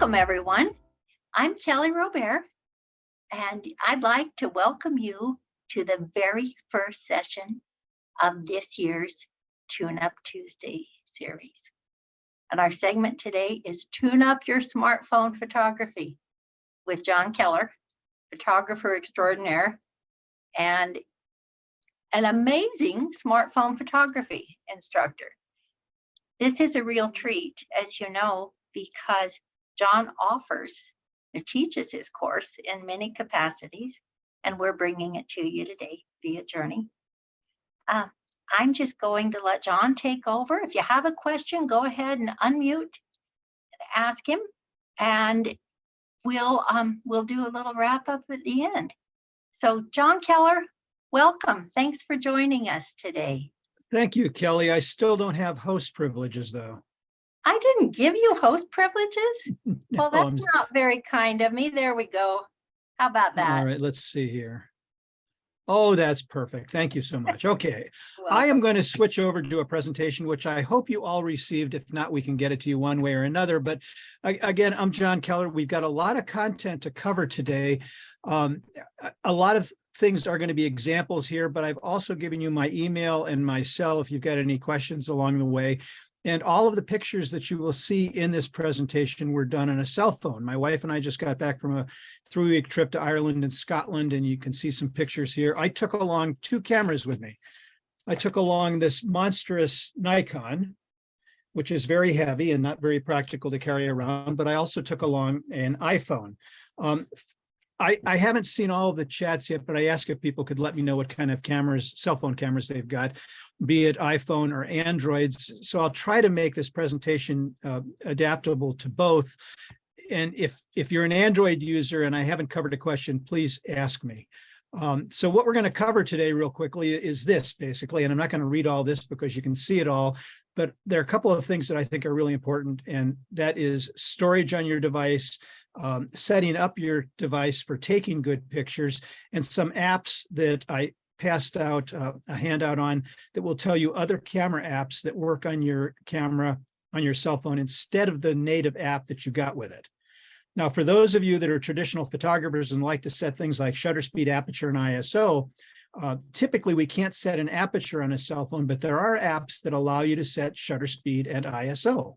Welcome, everyone. I'm Kelly Robert, and I'd like to welcome you to the very first session of this year's Tune Up Tuesday series. And our segment today is Tune Up Your Smartphone Photography with John Keller, photographer extraordinaire, and an amazing smartphone photography instructor. This is a real treat, as you know, because John teaches his course in many capacities, and we're bringing it to you today via Journey. I'm just going to let John take over. If you have a question, go ahead and unmute and ask him, and we'll do a little wrap up at the end. So John Keller, welcome. Thanks for joining us today. Thank you, Kelly. I still don't have host privileges, though. I didn't give you host privileges? No, Well, that's not very kind of me. There we go. How about that? All right, let's see here. Oh, that's perfect. Thank you so much. Okay, Welcome. I am going to switch over to a presentation, which I hope you all received. If not, we can get it to you one way or another. But again, I'm John Keller. We've got a lot of content to cover today. A lot of things are going to be examples here, but I've also given you my email and my cell if you've got any questions along the way. And all of the pictures that you will see in this presentation were done on a cell phone. My wife and I just got back from a 3-week trip to Ireland and Scotland, and you can see some pictures here. I took along 2 cameras with me. I took along this monstrous Nikon, which is very heavy and not very practical to carry around, but I also took along an iPhone. I haven't seen all of the chats yet, but I asked if people could let me know what kind of cameras, cell phone cameras they've got, be it iPhone or Androids. So I'll try to make this presentation adaptable to both. And if you're an Android user and I haven't covered a question, please ask me. So what we're going to cover today real quickly is this, basically, and I'm not going to read all this because you can see it all, but there are a couple of things that I think are really important, and that is storage on your device, setting up your device for taking good pictures, and some apps that I passed out a handout on that will tell you other camera apps that work on your camera on your cell phone instead of the native app that you got with it. Now, for those of you that are traditional photographers and like to set things like shutter speed, aperture, and ISO, typically we can't set an aperture on a cell phone, but there are apps that allow you to set shutter speed and ISO.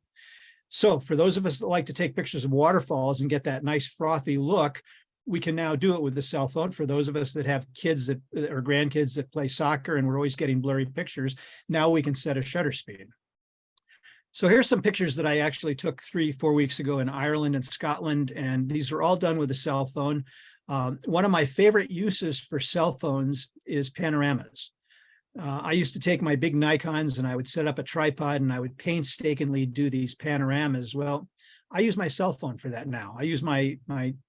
So for those of us that like to take pictures of waterfalls and get that nice frothy look, we can now do it with the cell phone. For those of us that have kids that or grandkids that play soccer and we're always getting blurry pictures, now we can set a shutter speed. So here's some pictures that I actually took 3-4 weeks ago in Ireland and Scotland, and these were all done with a cell phone. One of my favorite uses for cell phones is panoramas. I used to take my big Nikons and I would set up a tripod and I would painstakingly do these panoramas. Well, I use my cell phone for that now. I use my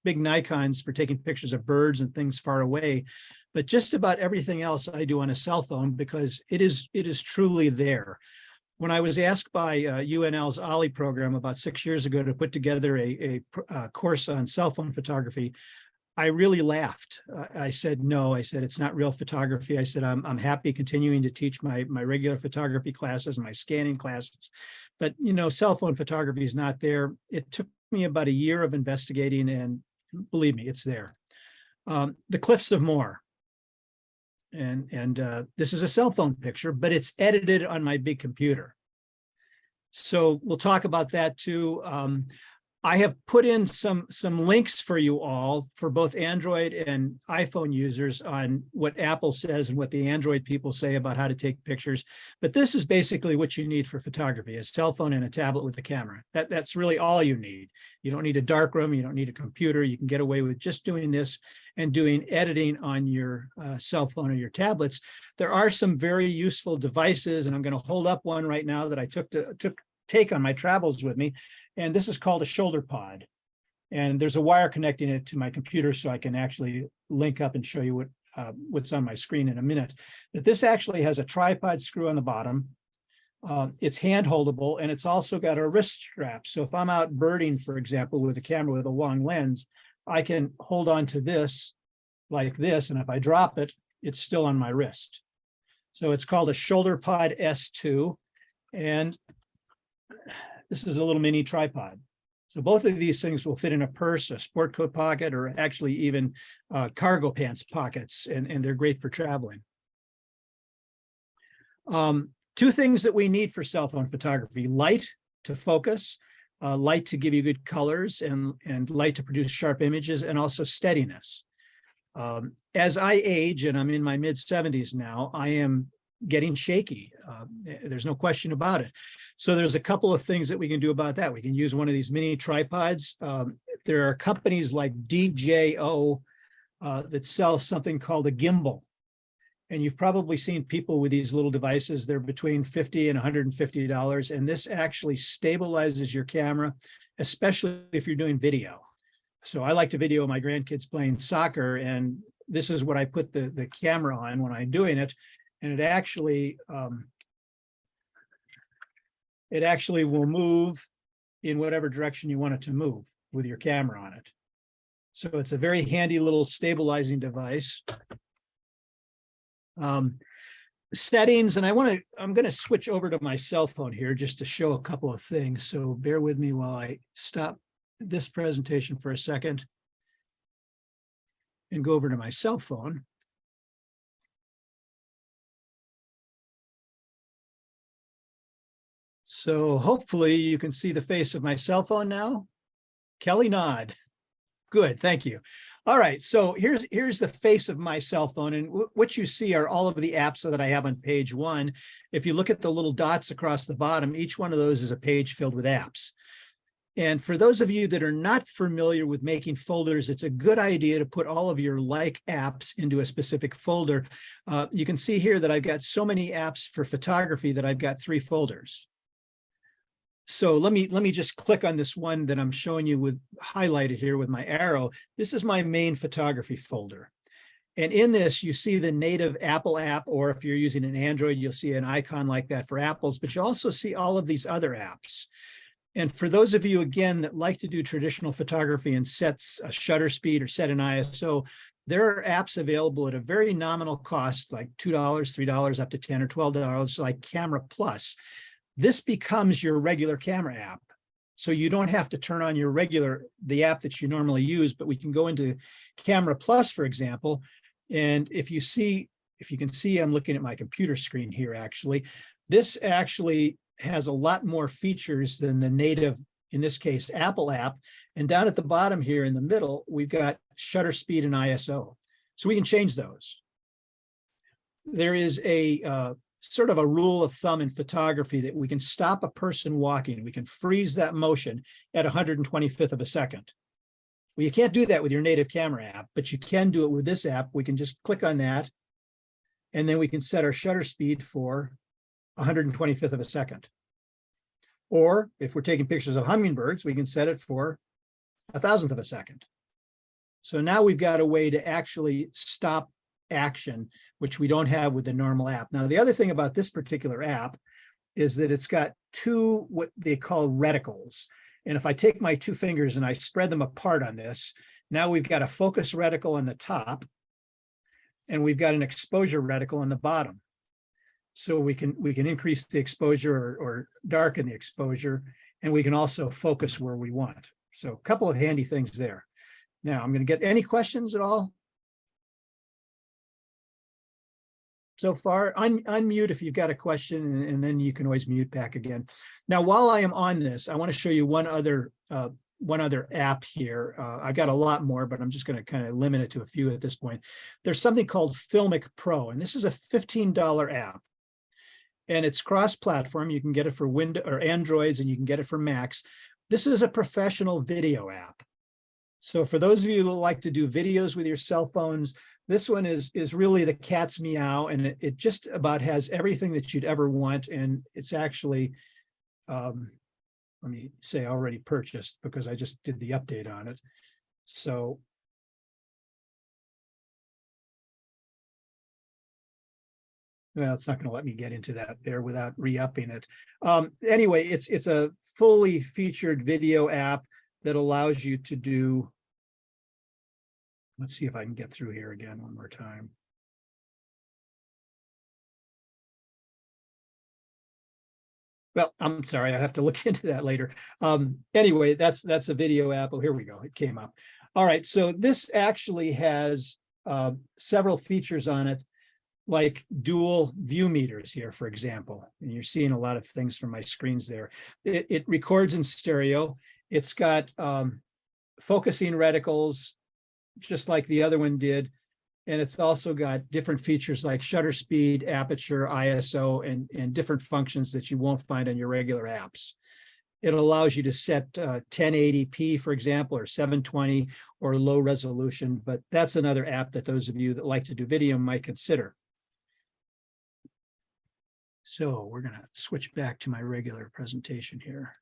big Nikons for taking pictures of birds and things far away, but just about everything else I do on a cell phone because it is truly there. When I was asked by UNL's OLLI program about 6 years ago to put together a course on cell phone photography, I really laughed. I said, no, I said, it's not real photography. I said, I'm happy continuing to teach my regular photography classes and my scanning classes. But, you know, cell phone photography is not there. It took me about a year of investigating, and believe me, it's there. The Cliffs of Moher. And this is a cell phone picture, but it's edited on my big computer. So we'll talk about that too. I have put in some links for you all for both Android and iPhone users on what Apple says and what the Android people say about how to take pictures. But this is basically what you need for photography: a cell phone and a tablet with a camera. That's really all you need. You don't need a darkroom. You don't need a computer. You can get away with just doing this and doing editing on your cell phone or your tablets. There are some very useful devices, and I'm going to hold up one right now that I took take on my travels with me. And this is called a shoulder pod. And there's a wire connecting it to my computer so I can actually link up and show you what's on my screen in a minute. But this actually has a tripod screw on the bottom. It's hand holdable, and it's also got a wrist strap. So if I'm out birding, for example, with a camera with a long lens, I can hold on to this like this. And if I drop it, it's still on my wrist. So it's called a Shoulder Pod S2. And this is a little mini tripod. So both of these things will fit in a purse, a sport coat pocket, or actually even cargo pants pockets, and they're great for traveling. Two things that we need for cell phone photography: light to focus, light to give you good colors, and light to produce sharp images, and also steadiness. As I age, and I'm in my mid-70s now, I am getting shaky. There's no question about it. So there's a couple of things that we can do about that. We can use one of these mini tripods. There are companies like DJO that sell something called a gimbal. And you've probably seen people with these little devices. They're between $50 and $150. And this actually stabilizes your camera, especially if you're doing video. So I like to video my grandkids playing soccer, and this is what I put the camera on when I'm doing it. And it actually will move in whatever direction you want it to move with your camera on it. So it's a very handy little stabilizing device. Settings, and I'm going to switch over to my cell phone here just to show a couple of things. So bear with me while I stop this presentation for a second and go over to my cell phone. So hopefully you can see the face of my cell phone now. Kelly, nod. Good, thank you. All right, so here's the face of my cell phone, and what you see are all of the apps that I have on page one. If you look at the little dots across the bottom, each one of those is a page filled with apps. And for those of you that are not familiar with making folders, it's a good idea to put all of your like apps into a specific folder. You can see here that I've got so many apps for photography that I've got 3 folders. So let me just click on this one that I'm showing you with highlighted here with my arrow. This is my main photography folder. And in this, you see the native Apple app, or if you're using an Android, you'll see an icon like that for Apples, but you also see all of these other apps. And for those of you, again, that like to do traditional photography and sets a shutter speed or set an ISO, there are apps available at a very nominal cost, like $2, $3, up to $10 or $12, like Camera Plus. This becomes your regular camera app. So you don't have to turn on the app that you normally use, but we can go into Camera Plus, for example. And if you can see, I'm looking at my computer screen here, actually. This actually has a lot more features than the native, in this case, Apple app. And down at the bottom here in the middle, we've got shutter speed and ISO. So we can change those. There is a sort of a rule of thumb in photography that we can stop a person walking. We can freeze that motion at 125th of a second. Well, you can't do that with your native camera app, but you can do it with this app. We can just click on that, and then we can set our shutter speed for 125th of a second. Or if we're taking pictures of hummingbirds, we can set it for 1,000th of a second. So now we've got a way to actually stop action, which we don't have with the normal app. Now, the other thing about this particular app is that it's got 2 what they call reticles. And if I take my 2 fingers and I spread them apart on this, now we've got a focus reticle on the top, and we've got an exposure reticle on the bottom. So we can increase the exposure or darken the exposure, and we can also focus where we want. So a couple of handy things there. Now, I'm going to get any questions at all so far. Unmute if you've got a question, and then you can always mute back again. Now, while I am on this, I want to show you one other app here. I've got a lot more, but I'm just going to kind of limit it to a few at this point. There's something called Filmic Pro, and this is a $15 app. And it's cross-platform. You can get it for Windows or Androids, and you can get it for Macs. This is a professional video app. So for those of you that like to do videos with your cell phones, this one is really the cat's meow, and it just about has everything that you'd ever want. And it's actually, let me say already purchased because I just did the update on it. So well, it's not going to let me get into that there without re-upping it. Anyway, it's a fully featured video app that allows you to do, let's see if I can get through here again one more time. Well, I'm sorry, I have to look into that later. Anyway, that's a video app. Oh, here we go. It came up. All right, so this actually has several features on it, like dual view meters here, for example. And you're seeing a lot of things from my screens there. It records in stereo. It's got focusing reticles, just like the other one did. And it's also got different features like shutter speed, aperture, ISO, and different functions that you won't find on your regular apps. It allows you to set 1080p, for example, or 720 or low resolution, but that's another app that those of you that like to do video might consider. So we're going to switch back to my regular presentation here.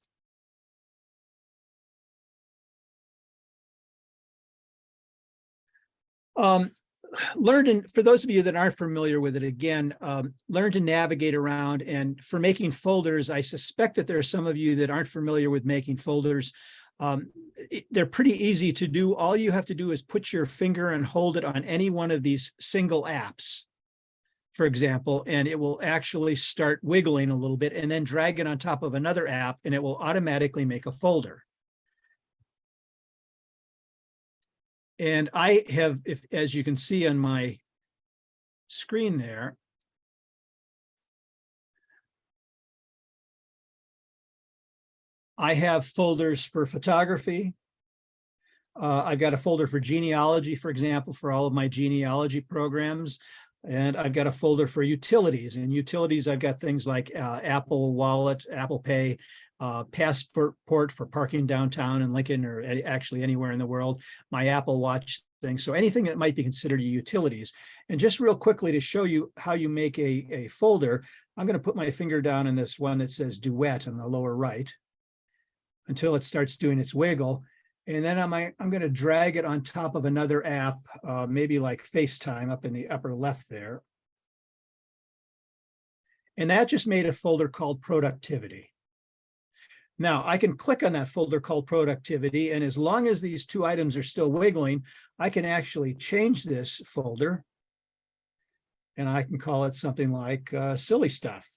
For those of you that aren't familiar with it, again, learn to navigate around. And for making folders, I suspect that there are some of you that aren't familiar with making folders. They're pretty easy to do. All you have to do is put your finger and hold it on any one of these single apps, for example, and it will actually start wiggling a little bit, and then drag it on top of another app, and it will automatically make a folder. And I have, as you can see on my screen there, I have folders for photography. I've got a folder for genealogy, for example, for all of my genealogy programs. And I've got a folder for utilities. And utilities, I've got things like Apple Wallet, Apple Pay, Passport for parking downtown in Lincoln, or actually anywhere in the world, my Apple Watch thing. So anything that might be considered utilities. And just real quickly to show you how you make a folder, I'm going to put my finger down on this one that says Duet on the lower right until it starts doing its wiggle. And then I'm going to drag it on top of another app, maybe like FaceTime up in the upper left there. And that just made a folder called Productivity. Now I can click on that folder called Productivity, and as long as these two items are still wiggling, I can actually change this folder. And I can call it something like Silly Stuff,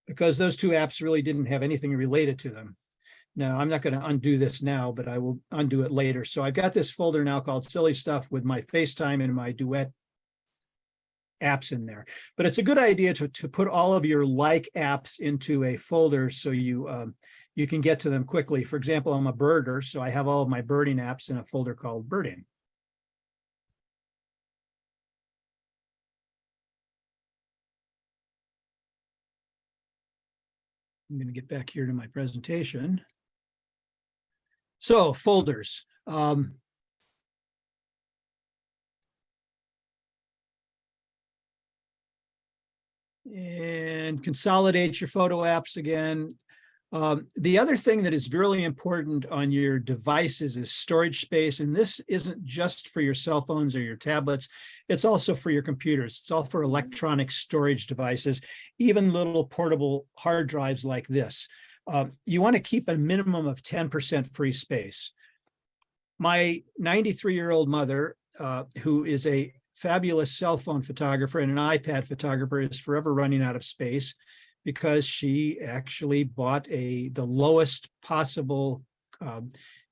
because those two apps really didn't have anything related to them. Now, I'm not going to undo this now, but I will undo it later. So I've got this folder now called Silly Stuff with my FaceTime and my Duet apps in there. But it's a good idea to put all of your like apps into a folder so you can get to them quickly. For example, I'm a birder, so I have all of my birding apps in a folder called Birding. I'm going to get back here to my presentation. So folders. And consolidate your photo apps again. The other thing that is really important on your devices is storage space. And this isn't just for your cell phones or your tablets. It's also for your computers. It's all for electronic storage devices, even little portable hard drives like this. You want to keep a minimum of 10% free space. My 93-year-old mother, who is a fabulous cell phone photographer and an iPad photographer, is forever running out of space because she actually bought the lowest possible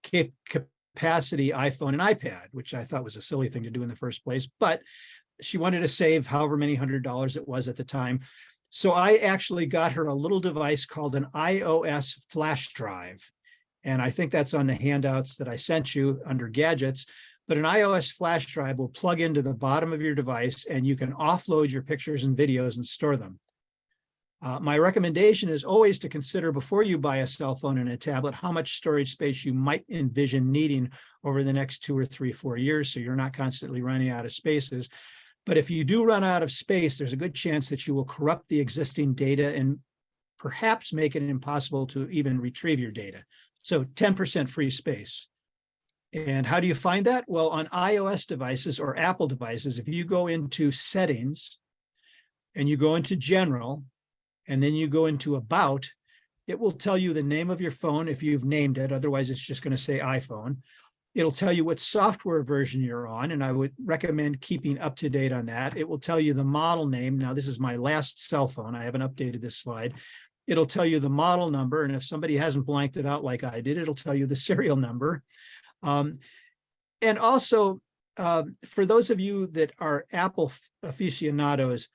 capacity iPhone and iPad, which I thought was a silly thing to do in the first place, but she wanted to save however many $100 it was at the time. So I actually got her a little device called an iOS flash drive. And I think that's on the handouts that I sent you under gadgets. But an iOS flash drive will plug into the bottom of your device, and you can offload your pictures and videos and store them. My recommendation is always to consider, before you buy a cell phone and a tablet, how much storage space you might envision needing over the next 2 or 3, 4 years, so you're not constantly running out of spaces. But if you do run out of space, there's a good chance that you will corrupt the existing data and perhaps make it impossible to even retrieve your data. So 10% free space. And how do you find that? Well, on iOS devices or Apple devices, if you go into Settings and you go into General, and then you go into About, it will tell you the name of your phone if you've named it. Otherwise, it's just going to say iPhone. It'll tell you what software version you're on, and I would recommend keeping up to date on that. It will tell you the model name. Now, this is my last cell phone. I haven't updated this slide. It'll tell you the model number, and if somebody hasn't blanked it out like I did, it'll tell you the serial number. And also, for those of you that are Apple aficionados,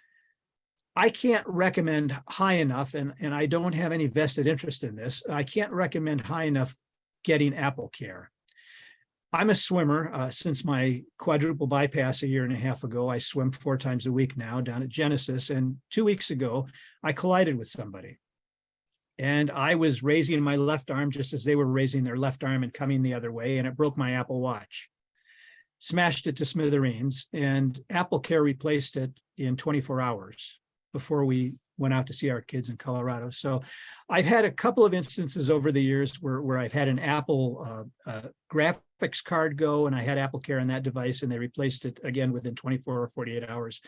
I can't recommend high enough, and I don't have any vested interest in this. I can't recommend high enough getting Apple Care. I'm a swimmer. Since my quadruple bypass a year and a half ago, I swim 4 times a week now down at Genesis. And 2 weeks ago, I collided with somebody. And I was raising my left arm just as they were raising their left arm and coming the other way, and it broke my Apple Watch. Smashed it to smithereens, and Apple Care replaced it in 24 hours before we went out to see our kids in Colorado. So I've had a couple of instances over the years where I've had an Apple graphics card go, and I had Apple Care on that device, and they replaced it again within 24 or 48 hours.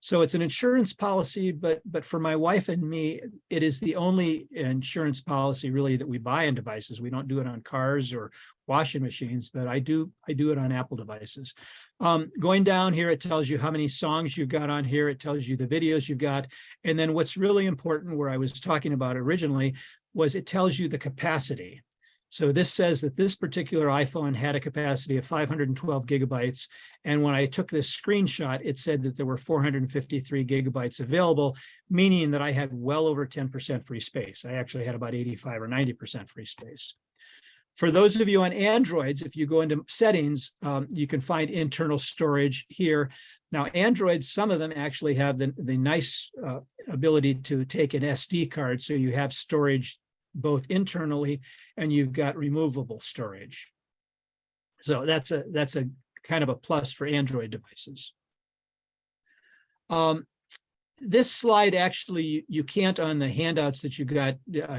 So it's an insurance policy, but for my wife and me, it is the only insurance policy really that we buy on devices. We don't do it on cars or washing machines, but I do it on Apple devices. Going down here, it tells you how many songs you've got on here. It tells you the videos you've got. And then what's really important, where I was talking about originally, was it tells you the capacity. So this says that this particular iPhone had a capacity of 512 gigabytes. And when I took this screenshot, it said that there were 453 gigabytes available, meaning that I had well over 10% free space. I actually had about 85 or 90% free space. For those of you on Androids, if you go into settings, you can find internal storage here. Now, Androids, some of them actually have the nice ability to take an SD card, so you have storage both internally and you've got removable storage. So that's a kind of a plus for Android devices. This slide, actually, you can't on the handouts that you got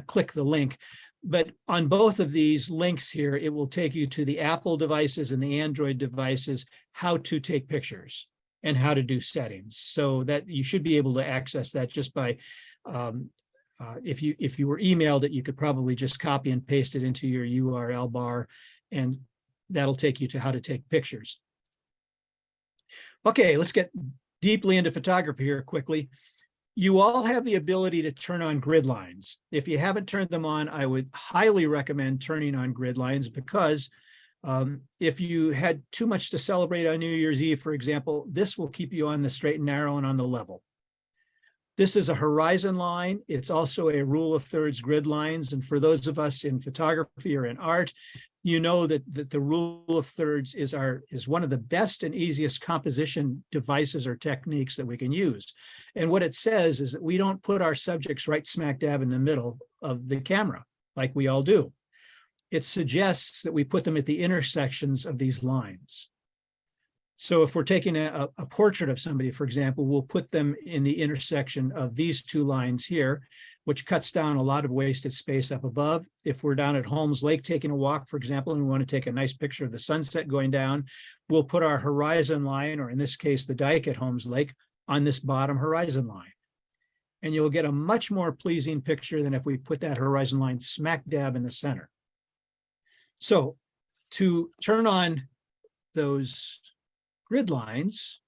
click the link. But on both of these links here, it will take you to the Apple devices and the Android devices, how to take pictures and how to do settings. So that you should be able to access that just by, if you were emailed it, you could probably just copy and paste it into your URL bar, and that'll take you to how to take pictures. Okay, let's get deeply into photography here quickly. You all have the ability to turn on grid lines. If you haven't turned them on, I would highly recommend turning on grid lines, because if you had too much to celebrate on New Year's Eve, for example, this will keep you on the straight and narrow and on the level. This is a horizon line. It's also a rule of thirds grid lines. And for those of us in photography or in art, you know that the rule of thirds is one of the best and easiest composition devices or techniques that we can use. And what it says is that we don't put our subjects right smack dab in the middle of the camera like we all do. It suggests that we put them at the intersections of these lines. So if we're taking a portrait of somebody, for example, we'll put them in the intersection of these two lines here, which cuts down a lot of wasted space up above. If we're down at Holmes Lake taking a walk, for example, and we want to take a nice picture of the sunset going down, we'll put our horizon line, or in this case, the dike at Holmes Lake, on this bottom horizon line. And you'll get a much more pleasing picture than if we put that horizon line smack dab in the center. So to turn on those grid lines,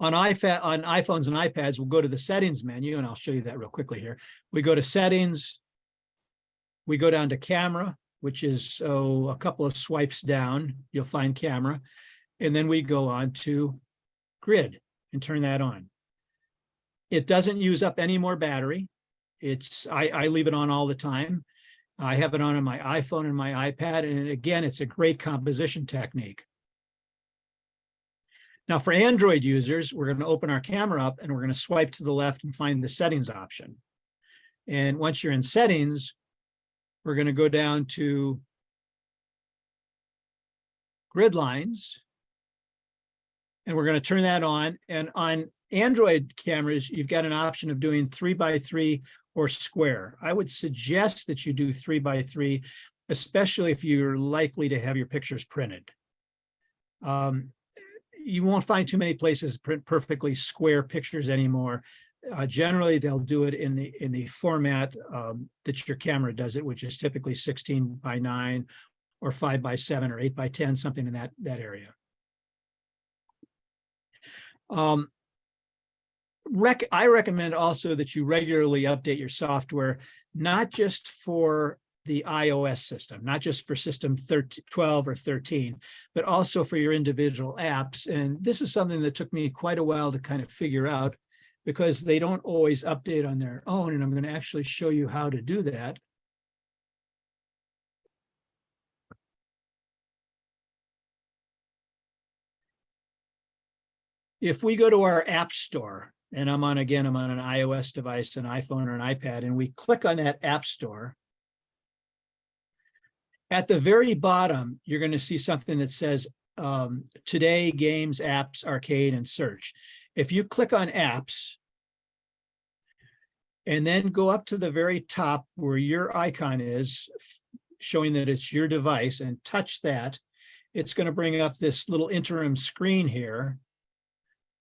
on iPhones and iPads, we'll go to the settings menu, and I'll show you that real quickly here. We go to settings, we go down to camera, which is a couple of swipes down, you'll find camera, and then we go on to grid and turn that on. It doesn't use up any more battery. I leave it on all the time. I have it on my iPhone and my iPad, and again, it's a great composition technique. Now, for Android users, we're going to open our camera up and we're going to swipe to the left and find the settings option. And once you're in settings, we're going to go down to grid lines, and we're going to turn that on. And on Android cameras, you've got an option of doing 3x3 or square. I would suggest that you do 3x3, especially if you're likely to have your pictures printed. You won't find too many places print perfectly square pictures anymore. Generally, they'll do it in the format that your camera does it, which is typically 16:9 or 5x7 or 8x10, something in that area. I recommend also that you regularly update your software, not just for the iOS system, not just for system 12 or 13, but also for your individual apps. And this is something that took me quite a while to kind of figure out, because they don't always update on their own. And I'm going to actually show you how to do that. If we go to our app store, and I'm on an iOS device, an iPhone or an iPad, and we click on that app store, at the very bottom, you're going to see something that says Today, Games, Apps, Arcade, and Search. If you click on Apps, and then go up to the very top where your icon is, showing that it's your device, and touch that, it's going to bring up this little interim screen here,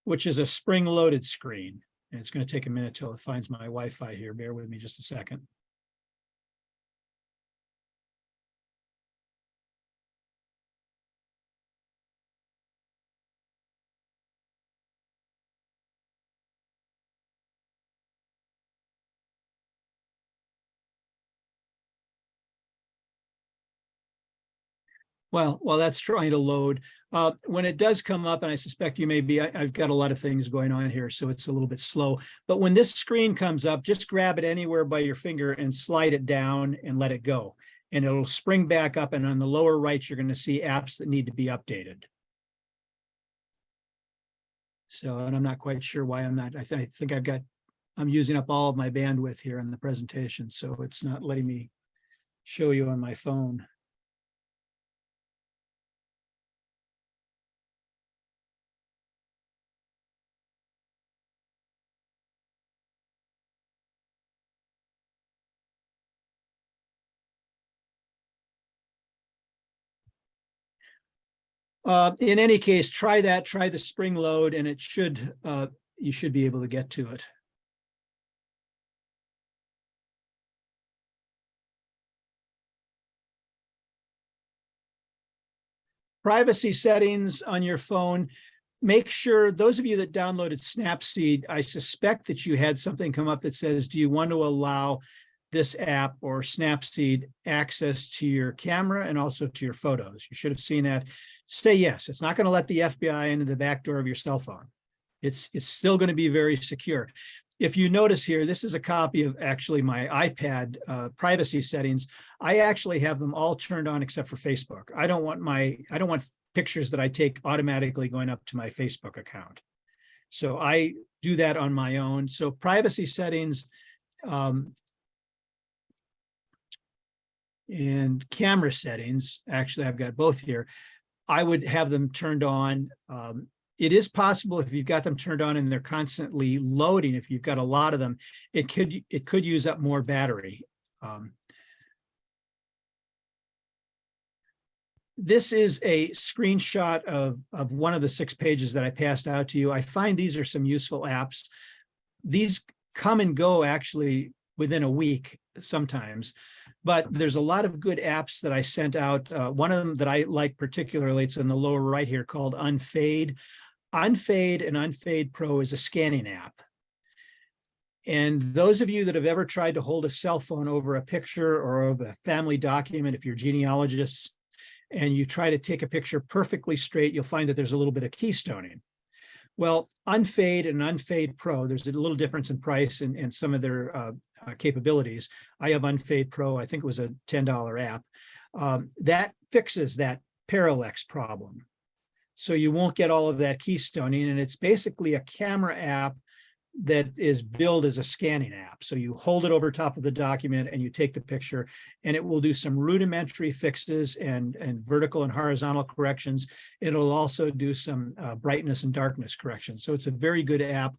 which is a spring-loaded screen. And it's going to take a minute till it finds my Wi-Fi here. Bear with me just a second. Well, while that's trying to load, when it does come up, and I suspect you may be, I've got a lot of things going on here, so it's a little bit slow. But when this screen comes up, just grab it anywhere by your finger and slide it down and let it go. And it'll spring back up. And on the lower right, you're going to see apps that need to be updated. So, and I'm not quite sure why I'm not, I think I'm using up all of my bandwidth here in the presentation, so it's not letting me show you on my phone. In any case, try the spring load, and it should, you should be able to get to it. Privacy settings on your phone. Make sure, those of you that downloaded Snapseed, I suspect that you had something come up that says, do you want to allow this app or Snapseed access to your camera and also to your photos? You should have seen that. Say yes. It's not going to let the FBI into the back door of your cell phone. It's still going to be very secure. If you notice here, this is a copy of actually my iPad privacy settings. I actually have them all turned on except for Facebook. I don't want pictures that I take automatically going up to my Facebook account. So I do that on my own. So privacy settings and camera settings, actually I've got both here. I would have them turned on. It is possible if you've got them turned on and they're constantly loading, if you've got a lot of them, it could use up more battery. This is a screenshot of one of the 6 pages that I passed out to you. I find these are some useful apps. These come and go actually within a week sometimes, but there's a lot of good apps that I sent out. One of them that I like particularly, it's in the lower right here, called Unfade. Unfade and Unfade Pro is a scanning app. And those of you that have ever tried to hold a cell phone over a picture or of a family document, if you're genealogists, and you try to take a picture perfectly straight, you'll find that there's a little bit of keystoning. Well, Unfade and Unfade Pro, there's a little difference in price and some of their capabilities. I have Unfade Pro, I think it was a $10 app. That fixes that parallax problem. So you won't get all of that keystoning, and it's basically a camera app that is billed as a scanning app. So you hold it over top of the document and you take the picture, and it will do some rudimentary fixes and vertical and horizontal corrections. It'll also do some brightness and darkness corrections. So it's a very good app.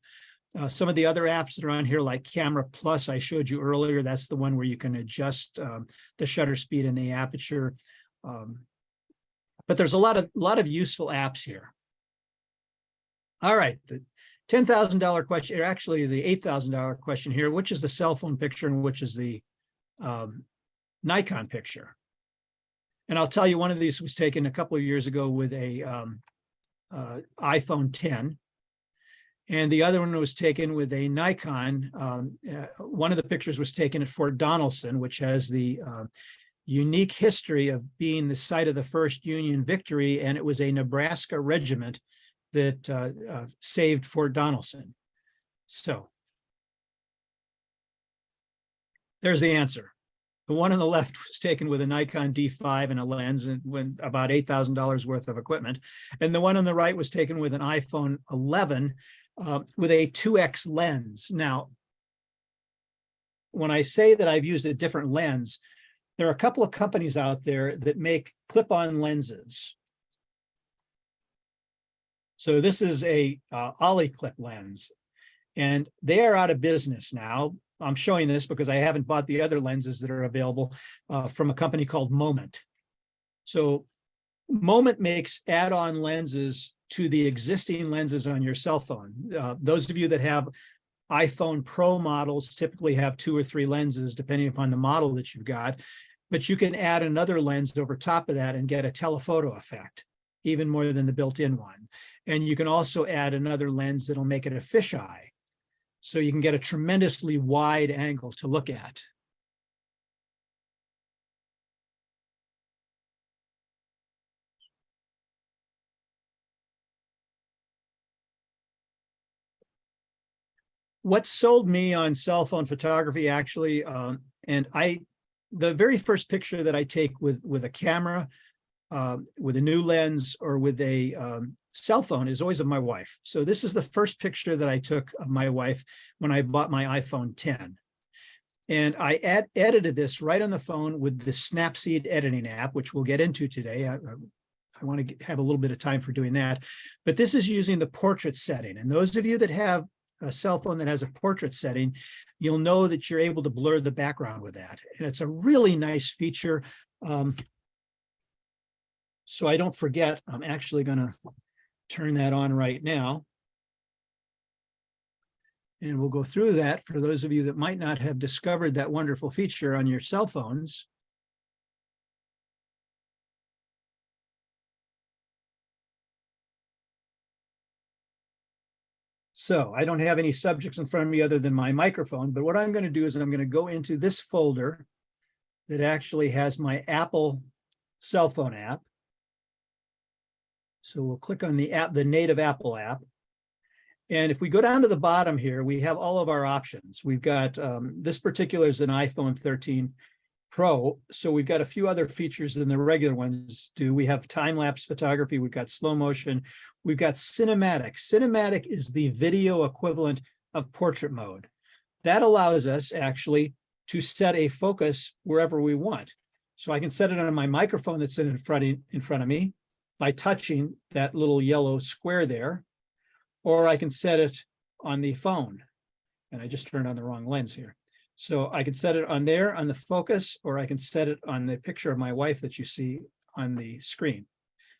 Some of the other apps that are on here, like Camera Plus, I showed you earlier, that's the one where you can adjust the shutter speed and the aperture. But there's a lot of useful apps here. All right, the $10,000 question, or actually the $8,000 question here, which is the cell phone picture and which is the Nikon picture? And I'll tell you, one of these was taken a couple of years ago with a iPhone 10. And the other one was taken with a Nikon. One of the pictures was taken at Fort Donelson, which has the unique history of being the site of the first Union victory. And it was a Nebraska regiment that saved Fort Donelson. So there's the answer. The one on the left was taken with a Nikon D5 and a lens and when about $8,000 worth of equipment. And the one on the right was taken with an iPhone 11 with a 2X lens. Now, when I say that I've used a different lens, there are a couple of companies out there that make clip-on lenses. So this is a Ollie clip lens, and they are out of business now. I'm showing this because I haven't bought the other lenses that are available from a company called Moment. So Moment makes add-on lenses to the existing lenses on your cell phone. Those of you that have iPhone Pro models typically have 2 or 3 lenses, depending upon the model that you've got. But you can add another lens over top of that and get a telephoto effect, even more than the built-in one. And you can also add another lens that'll make it a fisheye. So you can get a tremendously wide angle to look at. What sold me on cell phone photography actually, the very first picture that I take with a camera, with a new lens or with a cell phone is always of my wife. So this is the first picture that I took of my wife when I bought my iPhone 10. And I edited this right on the phone with the Snapseed editing app, which we'll get into today. I want to have a little bit of time for doing that. But this is using the portrait setting. And those of you that have a cell phone that has a portrait setting, you'll know that you're able to blur the background with that. And it's a really nice feature. So I don't forget, I'm actually going to turn that on right now. And we'll go through that for those of you that might not have discovered that wonderful feature on your cell phones. So I don't have any subjects in front of me other than my microphone, but what I'm going to do is I'm going to go into this folder that actually has my Apple cell phone app. So we'll click on the app, the native Apple app. And if we go down to the bottom here, we have all of our options. We've got, this particular is an iPhone 13 Pro. So we've got a few other features than the regular ones do. We have time-lapse photography. We've got slow motion. We've got cinematic. Cinematic is the video equivalent of portrait mode. That allows us actually to set a focus wherever we want. So I can set it on my microphone that's in front of me by touching that little yellow square there, or I can set it on the phone. And I just turned on the wrong lens here. So I can set it on there on the focus, or I can set it on the picture of my wife that you see on the screen.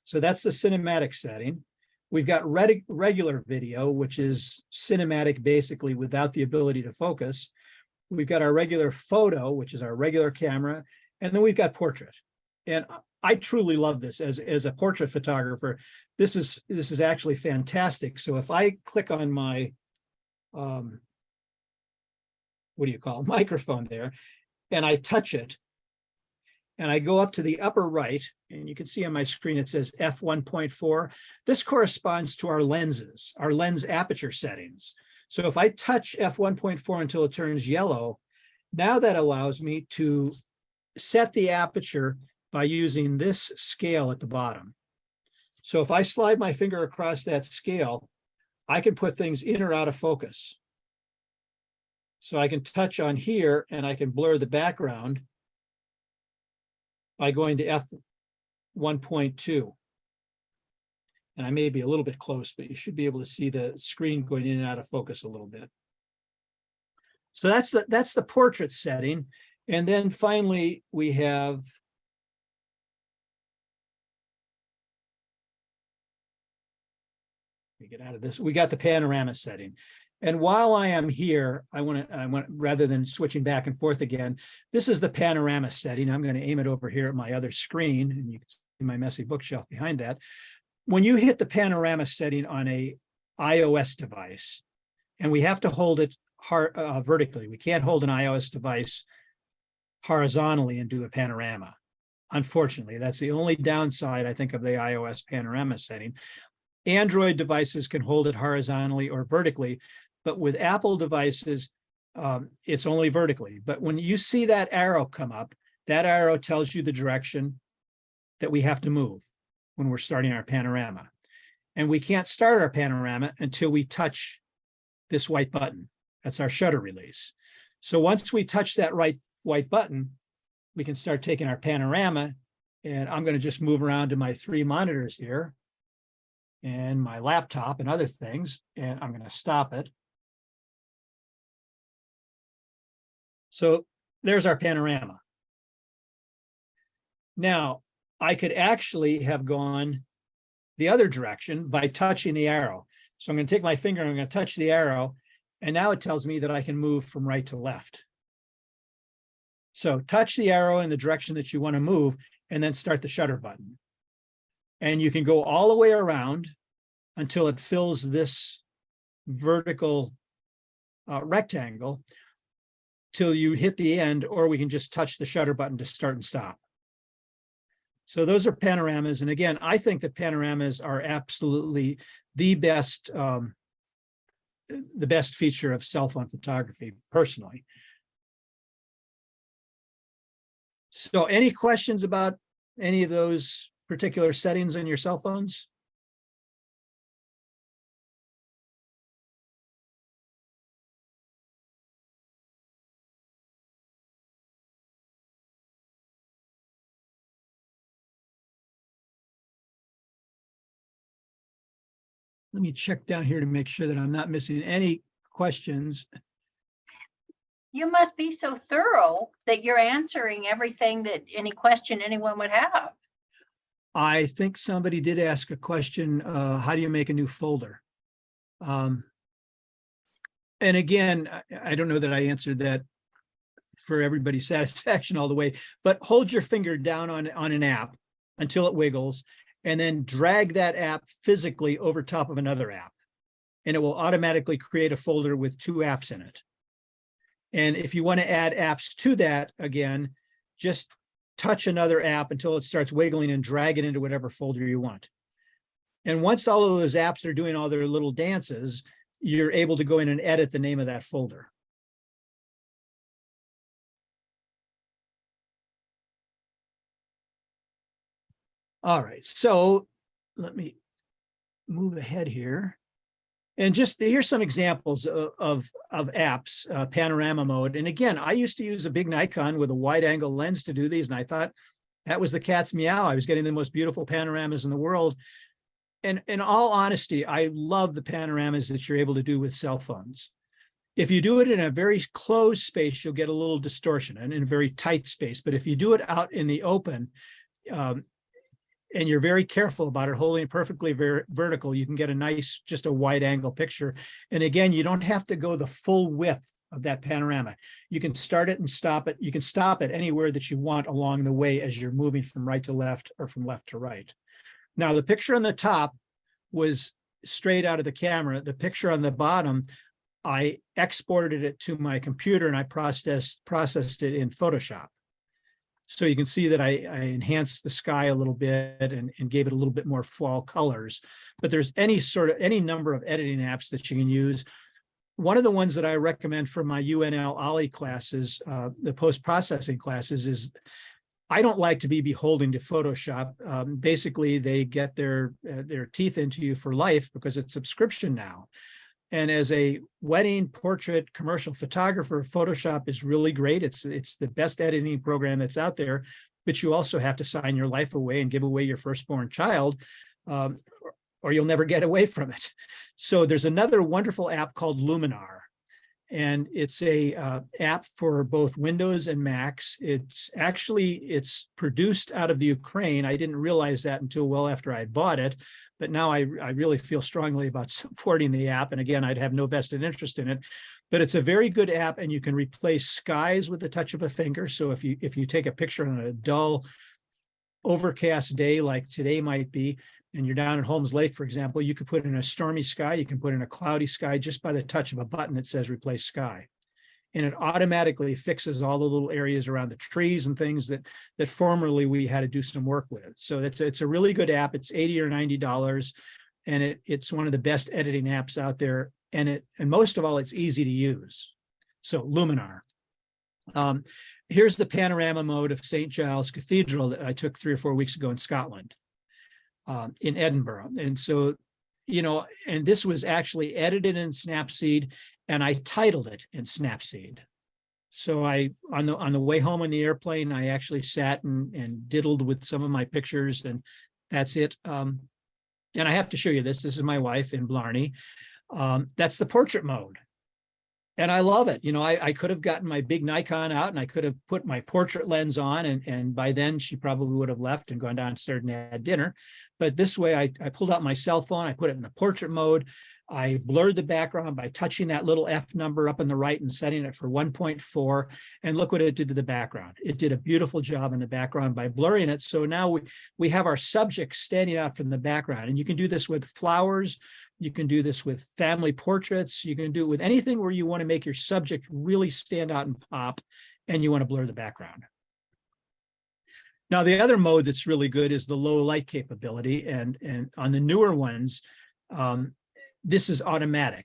So that's the cinematic setting. We've got regular video, which is cinematic basically without the ability to focus. We've got our regular photo, which is our regular camera, and then we've got portrait. And I truly love this as a portrait photographer. This is actually fantastic. So if I click on my microphone there, and I touch it, and I go up to the upper right, and you can see on my screen it says f1.4. This corresponds to our lenses, our lens aperture settings. So if I touch f1.4 until it turns yellow, now that allows me to set the aperture by using this scale at the bottom. So if I slide my finger across that scale, I can put things in or out of focus. So I can touch on here and I can blur the background by going to f1.2. And I may be a little bit close, but you should be able to see the screen going in and out of focus a little bit. So that's the portrait setting. And then finally, we have get out of this. We got the panorama setting. And while I am here, I want rather than switching back and forth again, this is the panorama setting. I'm going to aim it over here at my other screen, and you can see my messy bookshelf behind that. When you hit the panorama setting on a iOS device, and we have to hold it vertically, we can't hold an iOS device horizontally and do a panorama. Unfortunately, that's the only downside, I think, of the iOS panorama setting. Android devices can hold it horizontally or vertically, but with Apple devices, it's only vertically. But when you see that arrow come up, that arrow tells you the direction that we have to move when we're starting our panorama. And we can't start our panorama until we touch this white button. That's our shutter release. So once we touch that white button, we can start taking our panorama. And I'm going to just move around to my 3 monitors here and my laptop and other things, and I'm going to stop it. So there's our panorama. Now, I could actually have gone the other direction by touching the arrow. So I'm going to take my finger and I'm going to touch the arrow, and now it tells me that I can move from right to left. So touch the arrow in the direction that you want to move, and then start the shutter button. And you can go all the way around until it fills this vertical rectangle till you hit the end, or we can just touch the shutter button to start and stop. So those are panoramas. And again, I think that panoramas are absolutely the best feature of cell phone photography, personally. So any questions about any of those particular settings on your cell phones? Let me check down here to make sure that I'm not missing any questions. You must be so thorough that you're answering everything that any question anyone would have. I think somebody did ask a question, how do you make a new folder? And again, I don't know that I answered that for everybody's satisfaction all the way, but hold your finger down on an app until it wiggles, and then drag that app physically over top of another app. And it will automatically create a folder with 2 apps in it. And if you want to add apps to that, again, just touch another app until it starts wiggling and drag it into whatever folder you want. And once all of those apps are doing all their little dances, you're able to go in and edit the name of that folder. All right, so let me move ahead here. And just here's some examples of apps, panorama mode. And again, I used to use a big Nikon with a wide angle lens to do these, and I thought that was the cat's meow. I was getting the most beautiful panoramas in the world. And in all honesty, I love the panoramas that you're able to do with cell phones. If you do it in a very closed space, you'll get a little distortion, and in a very tight space. But if you do it out in the open, and you're very careful about it, holding it perfectly vertical, you can get a nice, just a wide angle picture. And again, you don't have to go the full width of that panorama. You can start it and stop it. You can stop it anywhere that you want along the way as you're moving from right to left or from left to right. Now, the picture on the top was straight out of the camera. The picture on the bottom, I exported it to my computer and I processed it in Photoshop. So you can see that I enhanced the sky a little bit and gave it a little bit more fall colors. But there's any number of editing apps that you can use. One of the ones that I recommend for my UNL OLLI classes, the post-processing classes, is I don't like to be beholden to Photoshop. Basically, they get their teeth into you for life because it's subscription now. And as a wedding portrait commercial photographer, Photoshop is really great. It's the best editing program that's out there, but you also have to sign your life away and give away your firstborn child, or you'll never get away from it. So there's another wonderful app called Luminar, and it's a app for both Windows and Macs. It's produced out of the Ukraine. I didn't realize that until well after I bought it, but now I really feel strongly about supporting the app. And again, I'd have no vested interest in it, but it's a very good app, and you can replace skies with the touch of a finger. So if you take a picture on a dull, overcast day like today might be, and you're down at Holmes Lake, for example, you could put in a stormy sky, you can put in a cloudy sky just by the touch of a button that says replace sky. And it automatically fixes all the little areas around the trees and things that formerly we had to do some work with. So it's a really good app. It's $80 or $90, and it's one of the best editing apps out there. And most of all, it's easy to use. So Luminar. Here's the panorama mode of St. Giles Cathedral that I took 3 or 4 weeks ago in Scotland, in Edinburgh. And so, and this was actually edited in Snapseed, and I titled it in Snapseed. So on the way home on the airplane, I actually sat and diddled with some of my pictures, and that's it. And I have to show you this. This is my wife in Blarney. That's the portrait mode. And I love it. I could have gotten my big Nikon out and I could have put my portrait lens on, and by then she probably would have left and gone downstairs and had dinner. But this way I pulled out my cell phone, I put it in the portrait mode. I blurred the background by touching that little F number up on the right and setting it for 1.4. And look what it did to the background. It did a beautiful job in the background by blurring it. So now we have our subject standing out from the background. And you can do this with flowers. You can do this with family portraits. You can do it with anything where you want to make your subject really stand out and pop, and you want to blur the background. Now, the other mode that's really good is the low light capability. And on the newer ones, this is automatic.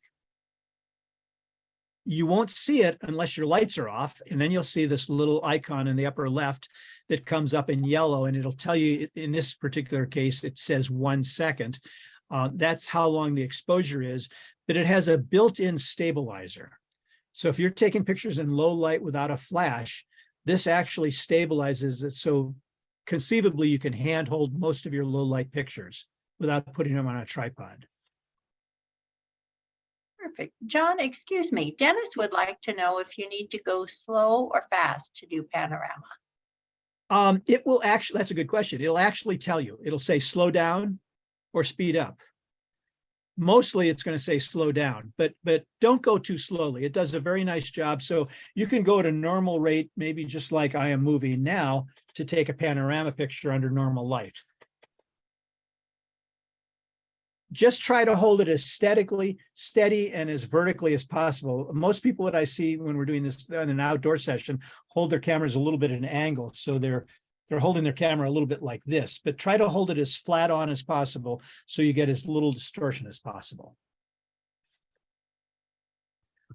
You won't see it unless your lights are off, and then you'll see this little icon in the upper left that comes up in yellow, and it'll tell you, in this particular case, it says 1 second. That's how long the exposure is, but it has a built-in stabilizer. So if you're taking pictures in low light without a flash, this actually stabilizes it. So conceivably, you can handhold most of your low light pictures without putting them on a tripod. Perfect. John, excuse me. Dennis would like to know if you need to go slow or fast to do panorama. It will actually, that's a good question. It'll actually tell you. It'll say slow down or speed up. Mostly it's going to say slow down, but don't go too slowly. It does a very nice job. So you can go at a normal rate, maybe just like I am moving now, to take a panorama picture under normal light. Just try to hold it as steady and as vertically as possible. Most people that I see when we're doing this in an outdoor session hold their cameras a little bit at an angle. So they're holding their camera a little bit like this, but try to hold it as flat on as possible so you get as little distortion as possible.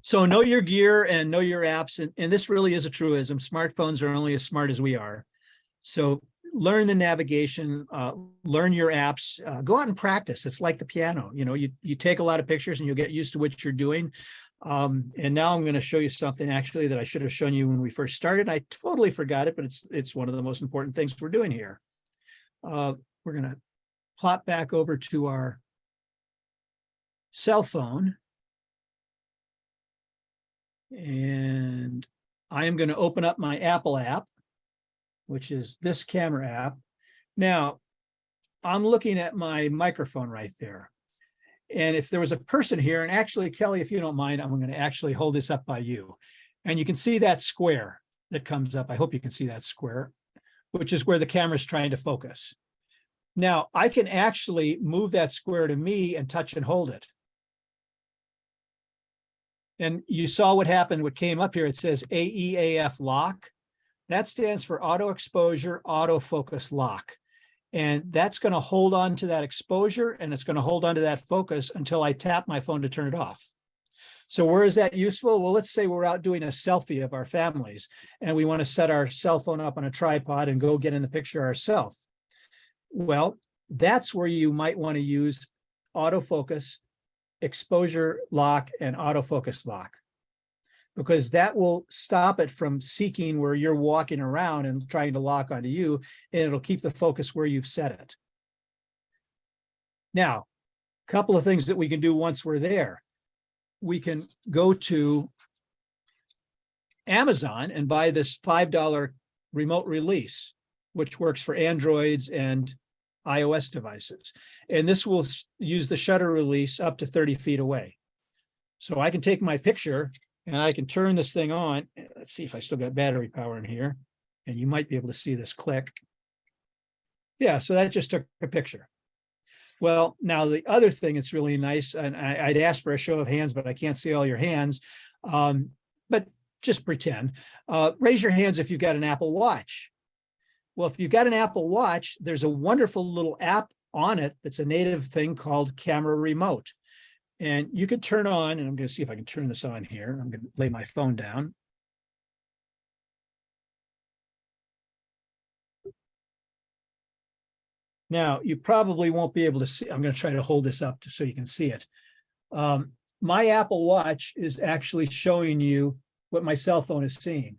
So know your gear and know your apps. And this really is a truism. Smartphones are only as smart as we are. So learn the navigation, learn your apps, go out and practice. It's like the piano. You take a lot of pictures and you'll get used to what you're doing. And now I'm going to show you something actually that I should have shown you when we first started. I totally forgot it, but it's one of the most important things we're doing here. We're going to plop back over to our cell phone. And I am going to open up my Apple app, which is this camera app. Now, I'm looking at my microphone right there. And if there was a person here, and actually, Kelly, if you don't mind, I'm going to actually hold this up by you. And you can see that square that comes up. I hope you can see that square, which is where the camera is trying to focus. Now, I can actually move that square to me and touch and hold it. And you saw what happened, what came up here. It says AEAF lock. That stands for auto exposure, autofocus lock. And that's going to hold on to that exposure, and it's going to hold on to that focus until I tap my phone to turn it off. So where is that useful? Well, let's say we're out doing a selfie of our families and we want to set our cell phone up on a tripod and go get in the picture ourselves. Well, that's where you might want to use autofocus, exposure lock, and autofocus lock, because that will stop it from seeking where you're walking around and trying to lock onto you, and it'll keep the focus where you've set it. Now, a couple of things that we can do once we're there. We can go to Amazon and buy this $5 remote release, which works for Androids and iOS devices. And this will use the shutter release up to 30 feet away. So I can take my picture and I can turn this thing on. Let's see if I still got battery power in here. And you might be able to see this click. Yeah, so that just took a picture. Well, now the other thing that's really nice, and I'd ask for a show of hands, but I can't see all your hands. But just pretend. Raise your hands if you've got an Apple Watch. Well, if you've got an Apple Watch, there's a wonderful little app on it that's a native thing called Camera Remote. And you could turn on, and I'm going to see if I can turn this on here. I'm going to lay my phone down. Now, you probably won't be able to see. I'm going to try to hold this up so you can see it. My Apple Watch is actually showing you what my cell phone is seeing.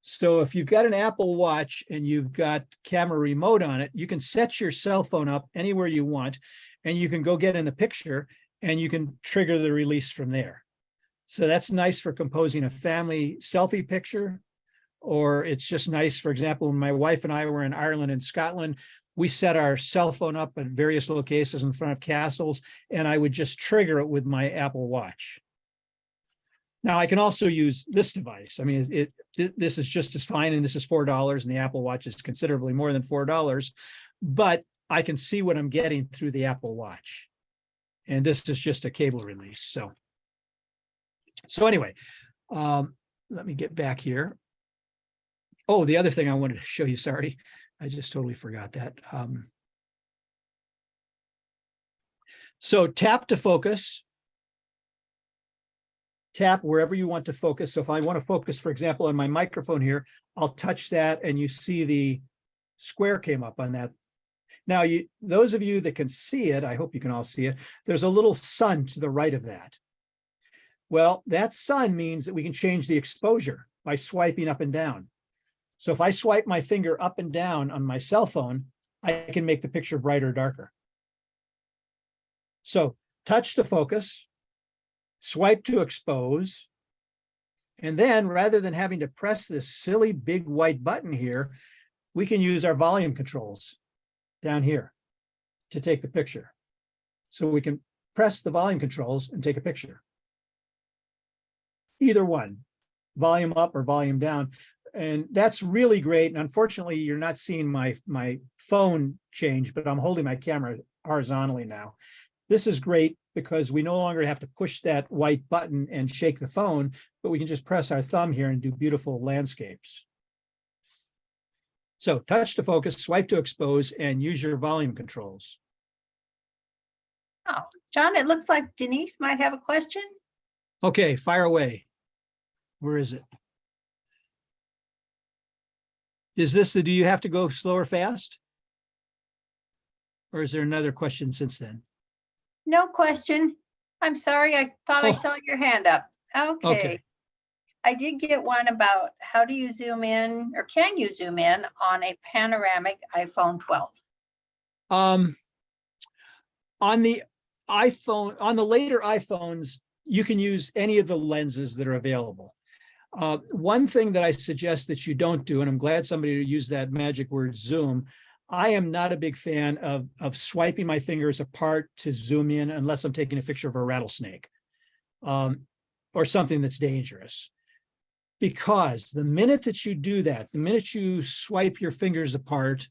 So if you've got an Apple Watch and you've got camera remote on it, you can set your cell phone up anywhere you want, and you can go get in the picture and you can trigger the release from there. So that's nice for composing a family selfie picture, or it's just nice, for example, when my wife and I were in Ireland and Scotland, we set our cell phone up at various locations in front of castles, and I would just trigger it with my Apple Watch. Now, I can also use this device. I mean, this is just as fine, and this is $4, and the Apple Watch is considerably more than $4, but I can see what I'm getting through the Apple Watch. And this is just a cable release. So anyway, let me get back here. Oh, the other thing I wanted to show you, sorry, I just totally forgot that. So tap to focus. Tap wherever you want to focus. So if I want to focus, for example, on my microphone here, I'll touch that and you see the square came up on that. Now, those of you that can see it, I hope you can all see it, there's a little sun to the right of that. Well, that sun means that we can change the exposure by swiping up and down. So if I swipe my finger up and down on my cell phone, I can make the picture brighter or darker. So touch to focus, swipe to expose, and then rather than having to press this silly big white button here, we can use our volume controls down here to take the picture. So we can press the volume controls and take a picture. Either one, volume up or volume down. And that's really great. And unfortunately, you're not seeing my phone change, but I'm holding my camera horizontally now. This is great because we no longer have to push that white button and shake the phone, but we can just press our thumb here and do beautiful landscapes. So touch to focus, swipe to expose, and use your volume controls. Oh, John, it looks like Denise might have a question. Okay, fire away. Where is it? Is this do you have to go slow or fast? Or is there another question since then? No question. I'm sorry, I thought I saw your hand up. Okay. I did get one about how do you zoom in, or can you zoom in on a panoramic iPhone 12? On the iPhone, on the later iPhones, you can use any of the lenses that are available. One thing that I suggest that you don't do, and I'm glad somebody used that magic word zoom, I am not a big fan of swiping my fingers apart to zoom in unless I'm taking a picture of a rattlesnake or something that's dangerous. Because the minute that you do that, the minute you swipe your fingers apart,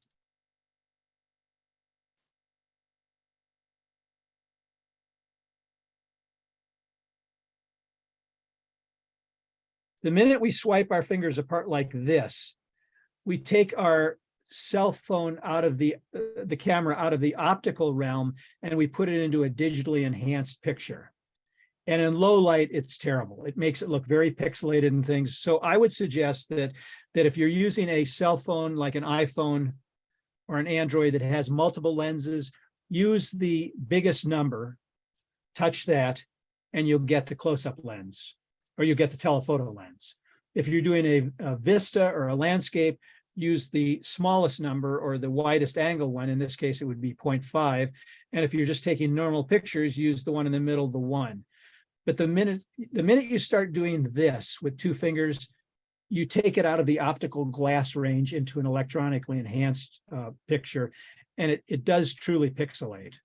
the minute we swipe our fingers apart like this, we take our cell phone out of the camera out of the optical realm, and we put it into a digitally enhanced picture. And in low light, it's terrible. It makes it look very pixelated and things. So I would suggest that if you're using a cell phone like an iPhone or an Android that has multiple lenses, use the biggest number, touch that, and you'll get the close-up lens, or you'll get the telephoto lens. If you're doing a vista or a landscape, use the smallest number or the widest angle one. In this case, it would be 0.5. And if you're just taking normal pictures, use the one in the middle, the 1. But the minute you start doing this with two fingers, you take it out of the optical glass range into an electronically enhanced picture. and it does truly pixelate.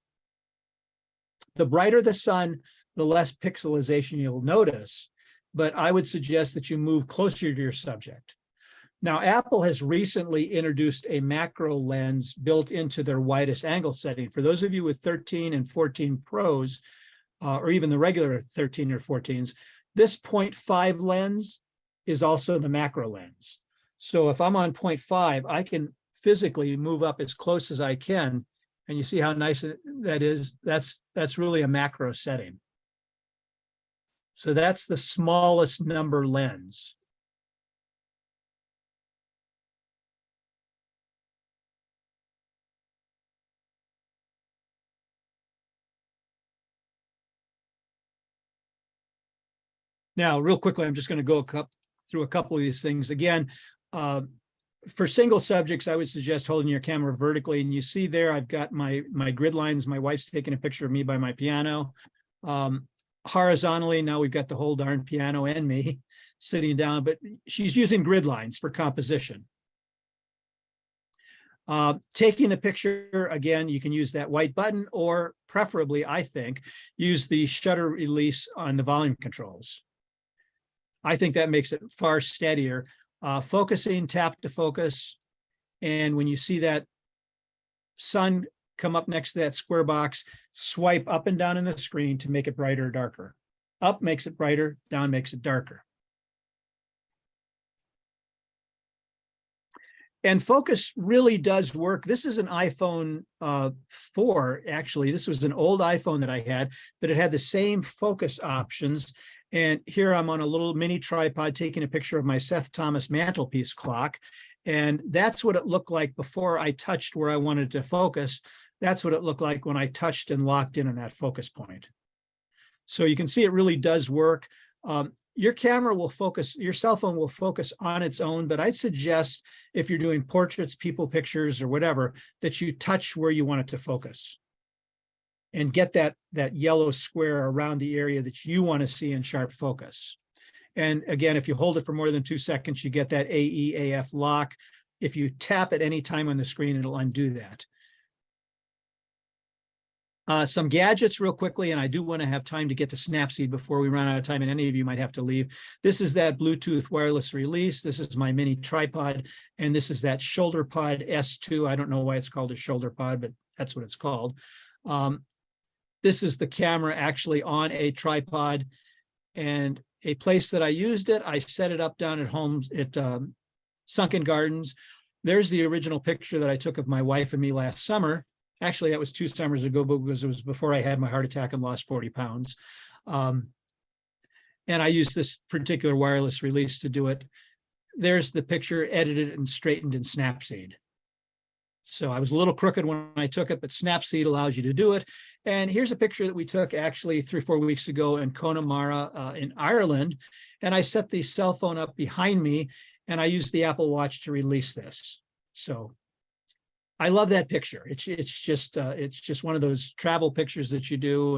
The brighter the sun, the less pixelization you'll notice, but I would suggest that you move closer to your subject. Now, Apple has recently introduced a macro lens built into their widest angle setting. For those of you with 13 and 14 Pros, or even the regular 13 or 14s, this 0.5 lens is also the macro lens. So if I'm on 0.5, I can physically move up as close as I can. And you see how nice that is? That's really a macro setting. So that's the smallest number lens. Now, real quickly, I'm just going to go through a couple of these things. Again, for single subjects, I would suggest holding your camera vertically. And you see there, I've got my grid lines. My wife's taking a picture of me by my piano. Horizontally, now we've got the whole darn piano and me sitting down, but she's using grid lines for composition. Taking the picture, again, you can use that white button, or preferably, I think, use the shutter release on the volume controls. I think that makes it far steadier. Focusing, tap to focus. And when you see that sun come up next to that square box, swipe up and down in the screen to make it brighter or darker. Up makes it brighter, down makes it darker. And focus really does work. This is an iPhone 4, actually. This was an old iPhone that I had, but it had the same focus options. And here I'm on a little mini tripod taking a picture of my Seth Thomas mantelpiece clock. And that's what it looked like before I touched where I wanted to focus. That's what it looked like when I touched and locked in on that focus point. So you can see it really does work. Your camera will focus, your cell phone will focus on its own, but I'd suggest if you're doing portraits, people pictures, or whatever, that you touch where you want it to focus and get that yellow square around the area that you want to see in sharp focus. And again, if you hold it for more than 2 seconds, you get that AEAF lock. If you tap at any time on the screen, it'll undo that. Some gadgets real quickly, and I do want to have time to get to Snapseed before we run out of time, and any of you might have to leave. This is that Bluetooth wireless release. This is my mini tripod, and this is that shoulder pod S2. I don't know why it's called a shoulder pod, but that's what it's called. This is the camera actually on a tripod, and a place that I used it, I set it up down at home at Sunken Gardens. There's the original picture that I took of my wife and me last summer. Actually, that was 2 summers ago, because it was before I had my heart attack and lost 40 pounds. And I used this particular wireless release to do it. There's the picture edited and straightened in Snapseed. So I was a little crooked when I took it, but Snapseed allows you to do it. And here's a picture that we took actually 3 or 4 weeks ago in Connemara in Ireland. And I set the cell phone up behind me, and I used the Apple Watch to release this. So I love that picture. It's just one of those travel pictures that you do,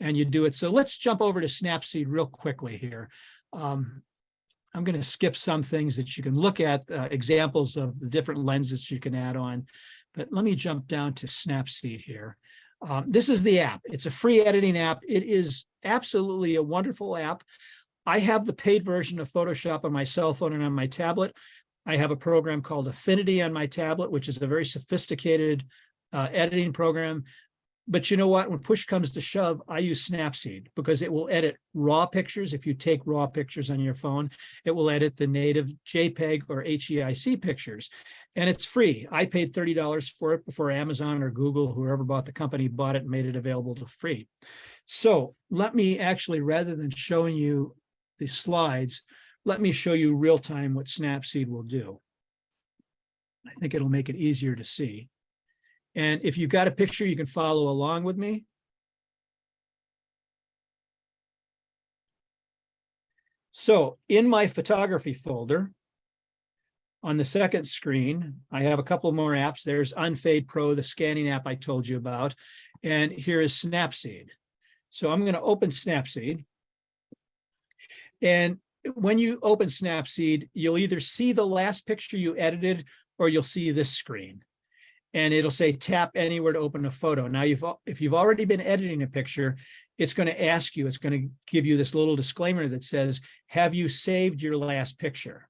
and you do it. So let's jump over to Snapseed real quickly here. I'm going to skip some things that you can look at, examples of the different lenses you can add on. But let me jump down to Snapseed here. This is the app. It's a free editing app. It is absolutely a wonderful app. I have the paid version of Photoshop on my cell phone and on my tablet. I have a program called Affinity on my tablet, which is a very sophisticated editing program. But you know what? When push comes to shove, I use Snapseed because it will edit raw pictures. If you take raw pictures on your phone, it will edit the native JPEG or HEIC pictures. And it's free. I paid $30 for it before Amazon or Google, whoever bought the company, bought it and made it available to free. So let me actually, rather than showing you the slides, let me show you real time what Snapseed will do. I think it'll make it easier to see. And if you've got a picture, you can follow along with me. So in my photography folder, on the second screen, I have a couple more apps. There's Unfade Pro, the scanning app I told you about. And here is Snapseed. So I'm going to open Snapseed. And when you open Snapseed, you'll either see the last picture you edited or you'll see this screen. and it'll say tap anywhere to open a photo. Now, if you've already been editing a picture, it's going to ask you, it's going to give you this little disclaimer that says, have you saved your last picture?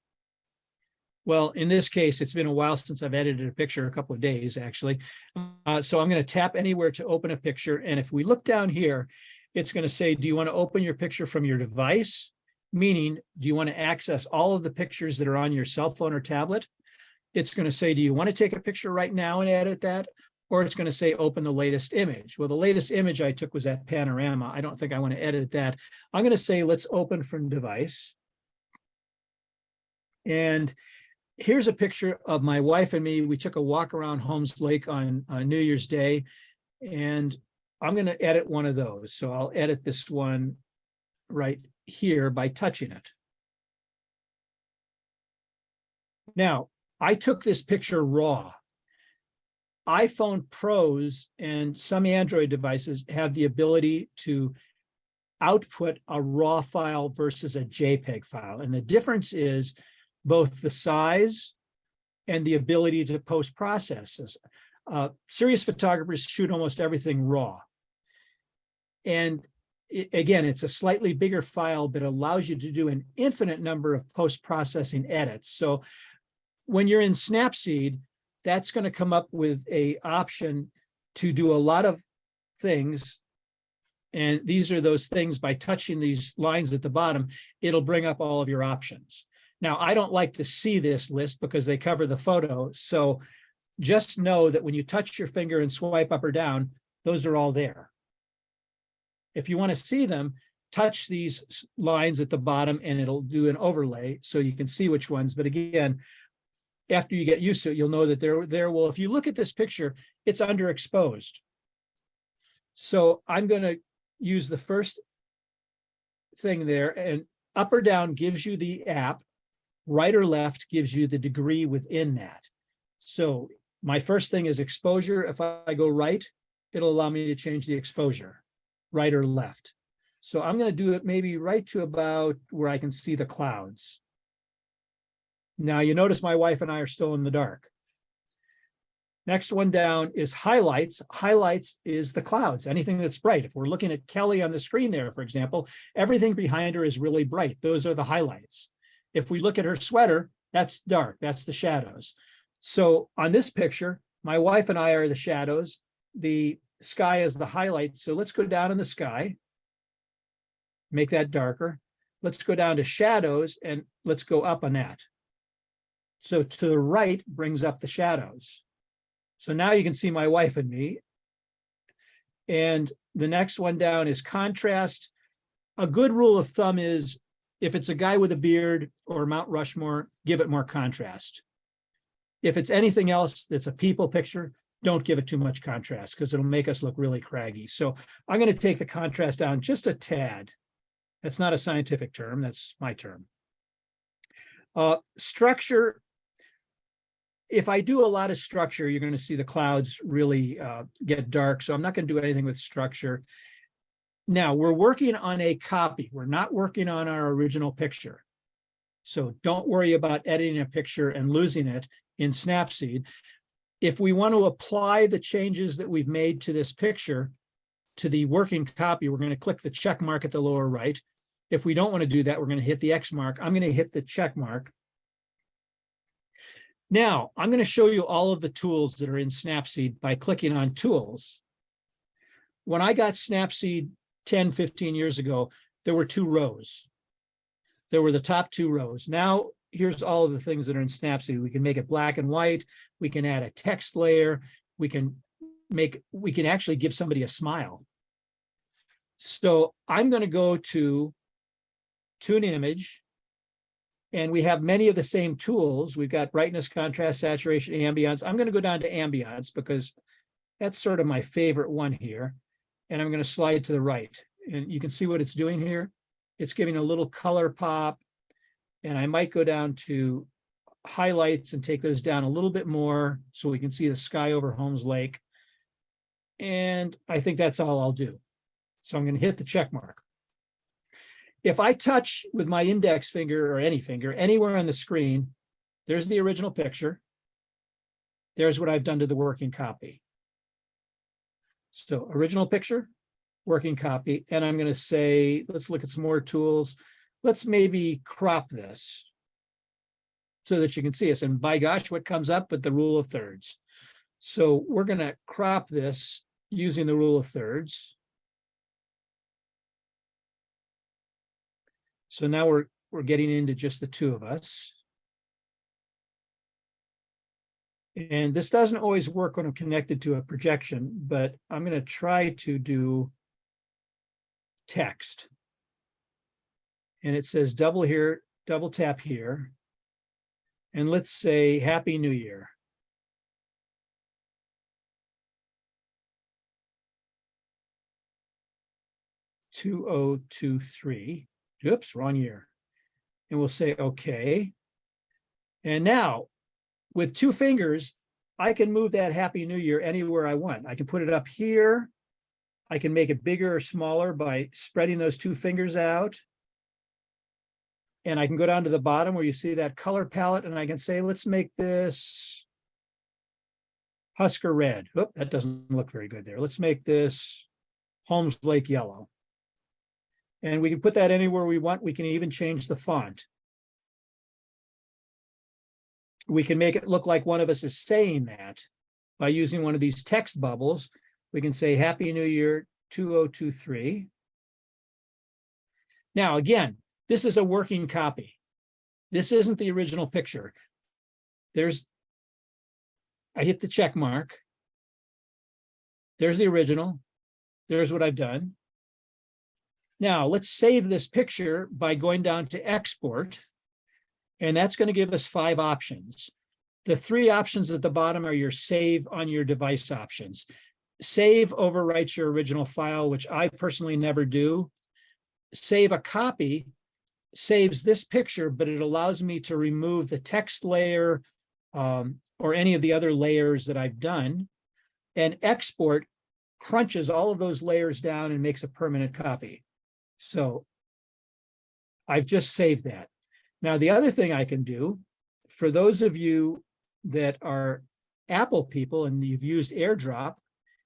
Well, in this case, it's been a while since I've edited a picture, a couple of days actually. So I'm going to tap anywhere to open a picture. And if we look down here, it's going to say, do you want to open your picture from your device? Meaning, do you want to access all of the pictures that are on your cell phone or tablet? It's going to say, do you want to take a picture right now and edit that? Or it's going to say, open the latest image. Well, the latest image I took was that panorama. I don't think I want to edit that. I'm going to say, let's open from device. And here's a picture of my wife and me. We took a walk around Holmes Lake on New Year's Day, and I'm going to edit one of those. So I'll edit this one right here by touching it. Now, I took this picture raw. iPhone Pros and some Android devices have the ability to output a RAW file versus a JPEG file. And the difference is both the size and the ability to post-process. Serious photographers shoot almost everything raw. And again, it's a slightly bigger file, but allows you to do an infinite number of post-processing edits. So when you're in Snapseed, that's going to come up with an option to do a lot of things. And these are those things. By touching these lines at the bottom, it'll bring up all of your options. Now, I don't like to see this list because they cover the photo. So just know that when you touch your finger and swipe up or down, those are all there. If you want to see them, touch these lines at the bottom and it'll do an overlay so you can see which ones. But again, after you get used to it, you'll know that there will, if you look at this picture, it's underexposed. So I'm going to use the first thing there, and up or down gives you the app, right or left gives you the degree within that. So my first thing is exposure. If I go right, it'll allow me to change the exposure, right or left. So I'm going to do it maybe right to about where I can see the clouds. Now you notice my wife and I are still in the dark. Next one down is highlights. Highlights is the clouds, anything that's bright. If we're looking at Kelly on the screen there, for example, everything behind her is really bright. Those are the highlights. If we look at her sweater, that's dark, that's the shadows. So on this picture, my wife and I are the shadows. The sky is the highlight. So let's go down in the sky, make that darker. Let's go down to shadows and let's go up on that. So to the right brings up the shadows. So now you can see my wife and me. And the next one down is contrast. A good rule of thumb is if it's a guy with a beard or Mount Rushmore, give it more contrast. If it's anything else that's a people picture, don't give it too much contrast because it'll make us look really craggy. So I'm going to take the contrast down just a tad. That's not a scientific term, that's my term. Structure. If I do a lot of structure, you're going to see the clouds really get dark. So I'm not going to do anything with structure. Now we're working on a copy. We're not working on our original picture. So don't worry about editing a picture and losing it in Snapseed. If we want to apply the changes that we've made to this picture to the working copy, we're going to click the check mark at the lower right. If we don't want to do that, we're going to hit the X mark. I'm going to hit the check mark. Now, I'm going to show you all of the tools that are in Snapseed by clicking on Tools. When I got Snapseed 10, 15 years ago, there were 2 rows. There were the top 2 rows. Now, here's all of the things that are in Snapseed. We can make it black and white. We can add a text layer. We can actually give somebody a smile. So I'm going to go to Tune Image. And we have many of the same tools. We've got brightness, contrast, saturation, ambience. I'm going to go down to ambience because that's sort of my favorite one here. And I'm going to slide to the right. And you can see what it's doing here. It's giving a little color pop. And I might go down to highlights and take those down a little bit more so we can see the sky over Holmes Lake. And I think that's all I'll do. So I'm going to hit the check mark. If I touch with my index finger or any finger anywhere on the screen, there's the original picture. There's what I've done to the working copy. So original picture, working copy, and I'm going to say, let's look at some more tools. Let's maybe crop this so that you can see us. And by gosh, what comes up with the rule of thirds. So we're going to crop this using the rule of thirds. So now we're getting into just the two of us. And this doesn't always work when I'm connected to a projection, but I'm going to try to do text. And it says double here, double tap here. And let's say Happy New Year. (2023). Oops, wrong year. And we'll say okay. And now with two fingers, I can move that Happy New Year anywhere I want. I can put it up here. I can make it bigger or smaller by spreading those two fingers out. And I can go down to the bottom where you see that color palette, and I can say, let's make this Husker red. Oop, that doesn't look very good there. Let's make this Holmes Lake yellow. And we can put that anywhere we want. We can even change the font. We can make it look like one of us is saying that by using one of these text bubbles. We can say Happy New Year 2023. Now, again, this is a working copy. This isn't the original picture. I hit the check mark. There's the original. There's what I've done. Now, let's save this picture by going down to export. And that's going to give us 5 options. The 3 options at the bottom are your save on your device options. Save overwrites your original file, which I personally never do. Save a copy saves this picture, but it allows me to remove the text layer or any of the other layers that I've done. And export crunches all of those layers down and makes a permanent copy. So I've just saved that. Now, the other thing I can do, for those of you that are Apple people and you've used AirDrop,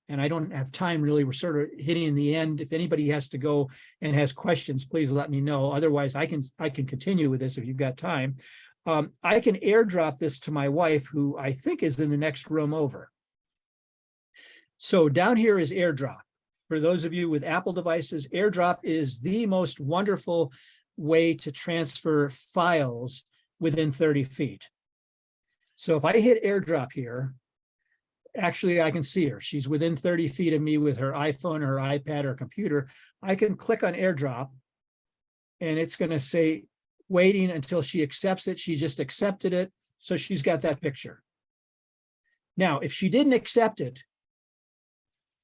and I don't have time really, we're sort of hitting the end. If anybody has to go and has questions, please let me know. Otherwise, I can continue with this if you've got time. I can AirDrop this to my wife, who I think is in the next room over. So down here is AirDrop. For those of you with Apple devices, AirDrop is the most wonderful way to transfer files within 30 feet. So if I hit AirDrop here, actually I can see her. She's within 30 feet of me with her iPhone or iPad or computer. I can click on AirDrop and it's going to say waiting until she accepts it. She just accepted it. So she's got that picture. Now, if she didn't accept it,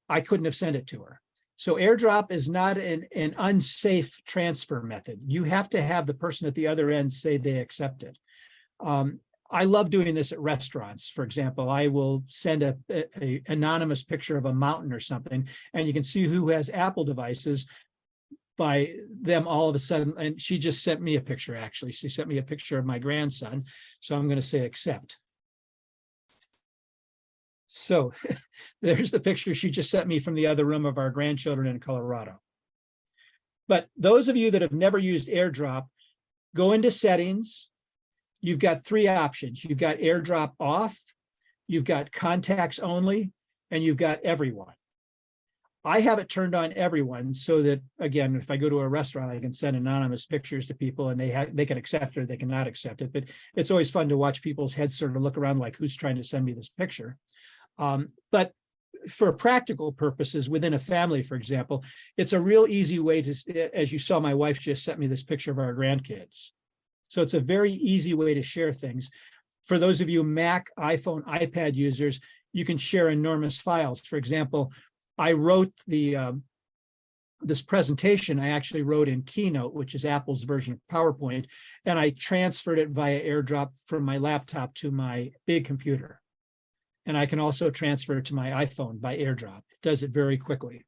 I couldn't have sent it to her. So AirDrop is not an unsafe transfer method. You have to have the person at the other end say they accept it. I love doing this at restaurants. For example, I will send a anonymous picture of a mountain or something, and you can see who has Apple devices by them all of a sudden. And she just sent me a picture, actually. She sent me a picture of my grandson. So I'm going to say accept. So there's the picture she just sent me from the other room of our grandchildren in Colorado. But those of you that have never used AirDrop, go into settings. You've got 3 options. You've got AirDrop off, you've got contacts only, and you've got everyone. I have it turned on everyone so that, again, if I go to a restaurant, I can send anonymous pictures to people and they can accept it or they cannot accept it. But it's always fun to watch people's heads sort of look around like, who's trying to send me this picture? But for practical purposes within a family, for example, it's a real easy way to, as you saw, my wife just sent me this picture of our grandkids. So it's a very easy way to share things. For those of you Mac, iPhone, iPad users, you can share enormous files. For example, I wrote this presentation, I actually wrote in Keynote, which is Apple's version of PowerPoint, and I transferred it via AirDrop from my laptop to my big computer. And I can also transfer it to my iPhone by AirDrop. It does it very quickly.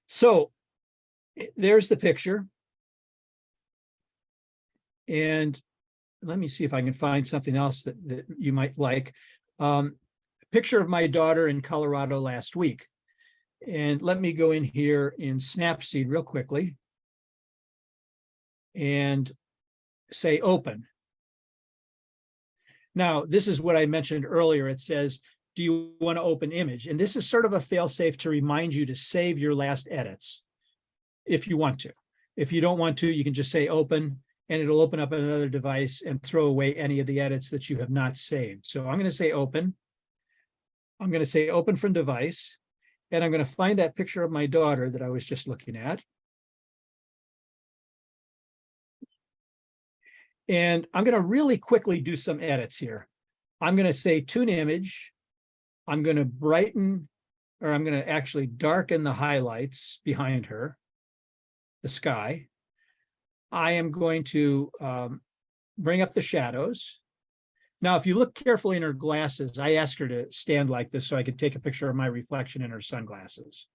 So there's the picture. And let me see if I can find something else that you might like. Picture of my daughter in Colorado last week. And let me go in here in Snapseed real quickly and say open. Now, this is what I mentioned earlier. It says, do you want to open image? And this is sort of a fail-safe to remind you to save your last edits if you want to. If you don't want to, you can just say open, and it'll open up another device and throw away any of the edits that you have not saved. So I'm going to say open. I'm going to say open from device, and I'm going to find that picture of my daughter that I was just looking at. And I'm going to really quickly do some edits here. I'm going to say tune image. I'm going to brighten, or I'm going to actually darken the highlights behind her, the sky. I am going to bring up the shadows. Now, if you look carefully in her glasses, I asked her to stand like this so I could take a picture of my reflection in her sunglasses.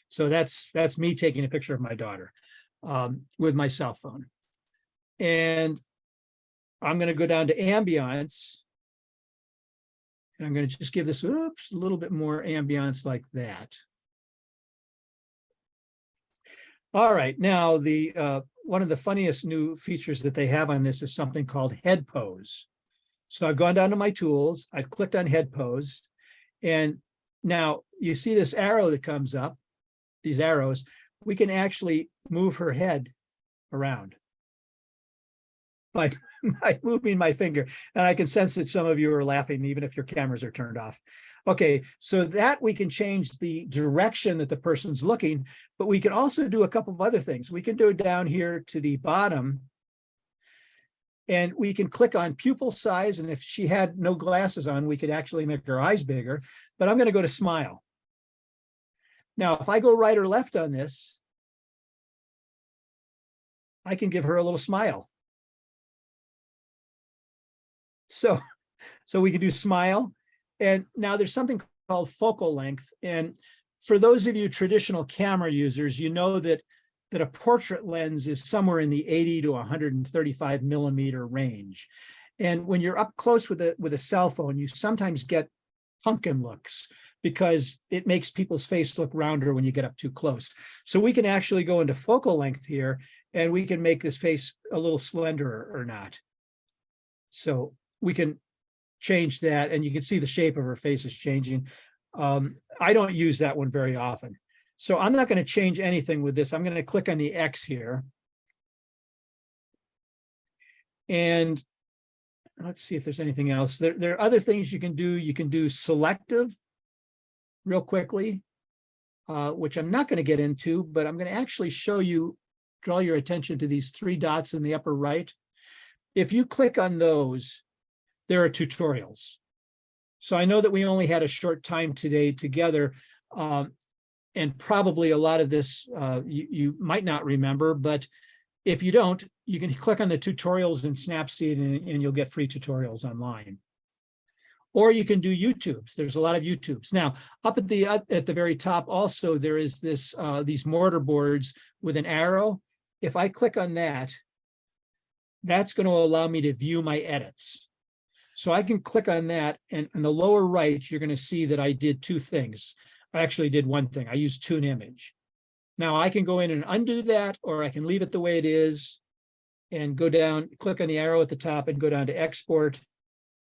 So that's me taking a picture of my daughter with my cell phone. And I'm going to go down to ambiance. And I'm going to just give this, a little bit more ambiance like that. All right, now one of the funniest new features that they have on this is something called head pose. So I've gone down to my tools, I've clicked on head pose, and now you see this arrow that comes up, these arrows, we can actually move her head around by moving my finger. And I can sense that some of you are laughing, even if your cameras are turned off. Okay, so that we can change the direction that the person's looking, but we can also do a couple of other things. We can do down here to the bottom, and we can click on pupil size. And if she had no glasses on, we could actually make her eyes bigger, but I'm going to go to smile. Now, if I go right or left on this, I can give her a little smile. So we can do smile. And now there's something called focal length. And for those of you traditional camera users, you know that a portrait lens is somewhere in the 80 to 135 millimeter range. And when you're up close with a cell phone, you sometimes get pumpkin looks because it makes people's face look rounder when you get up too close. So we can actually go into focal length here, and we can make this face a little slenderer or not. So we can change that, and you can see the shape of her face is changing. I don't use that one very often. So I'm not going to change anything with this. I'm going to click on the X here. And let's see if there's anything else. There are other things you can do. You can do selective real quickly, which I'm not going to get into, but I'm going to actually show you, draw your attention to these three dots in the upper right. If you click on those, there are tutorials. So I know that we only had a short time today together, and probably a lot of this you might not remember, but if you don't, you can click on the tutorials in Snapseed and you'll get free tutorials online. Or you can do YouTubes. There's a lot of YouTubes. Now, up at the very top also, there is this these mortar boards with an arrow. If I click on that, that's going to allow me to view my edits. So I can click on that, and in the lower right, you're going to see that I did two things. I actually did one thing. I used tune image. Now I can go in and undo that, or I can leave it the way it is and go down, click on the arrow at the top and go down to export.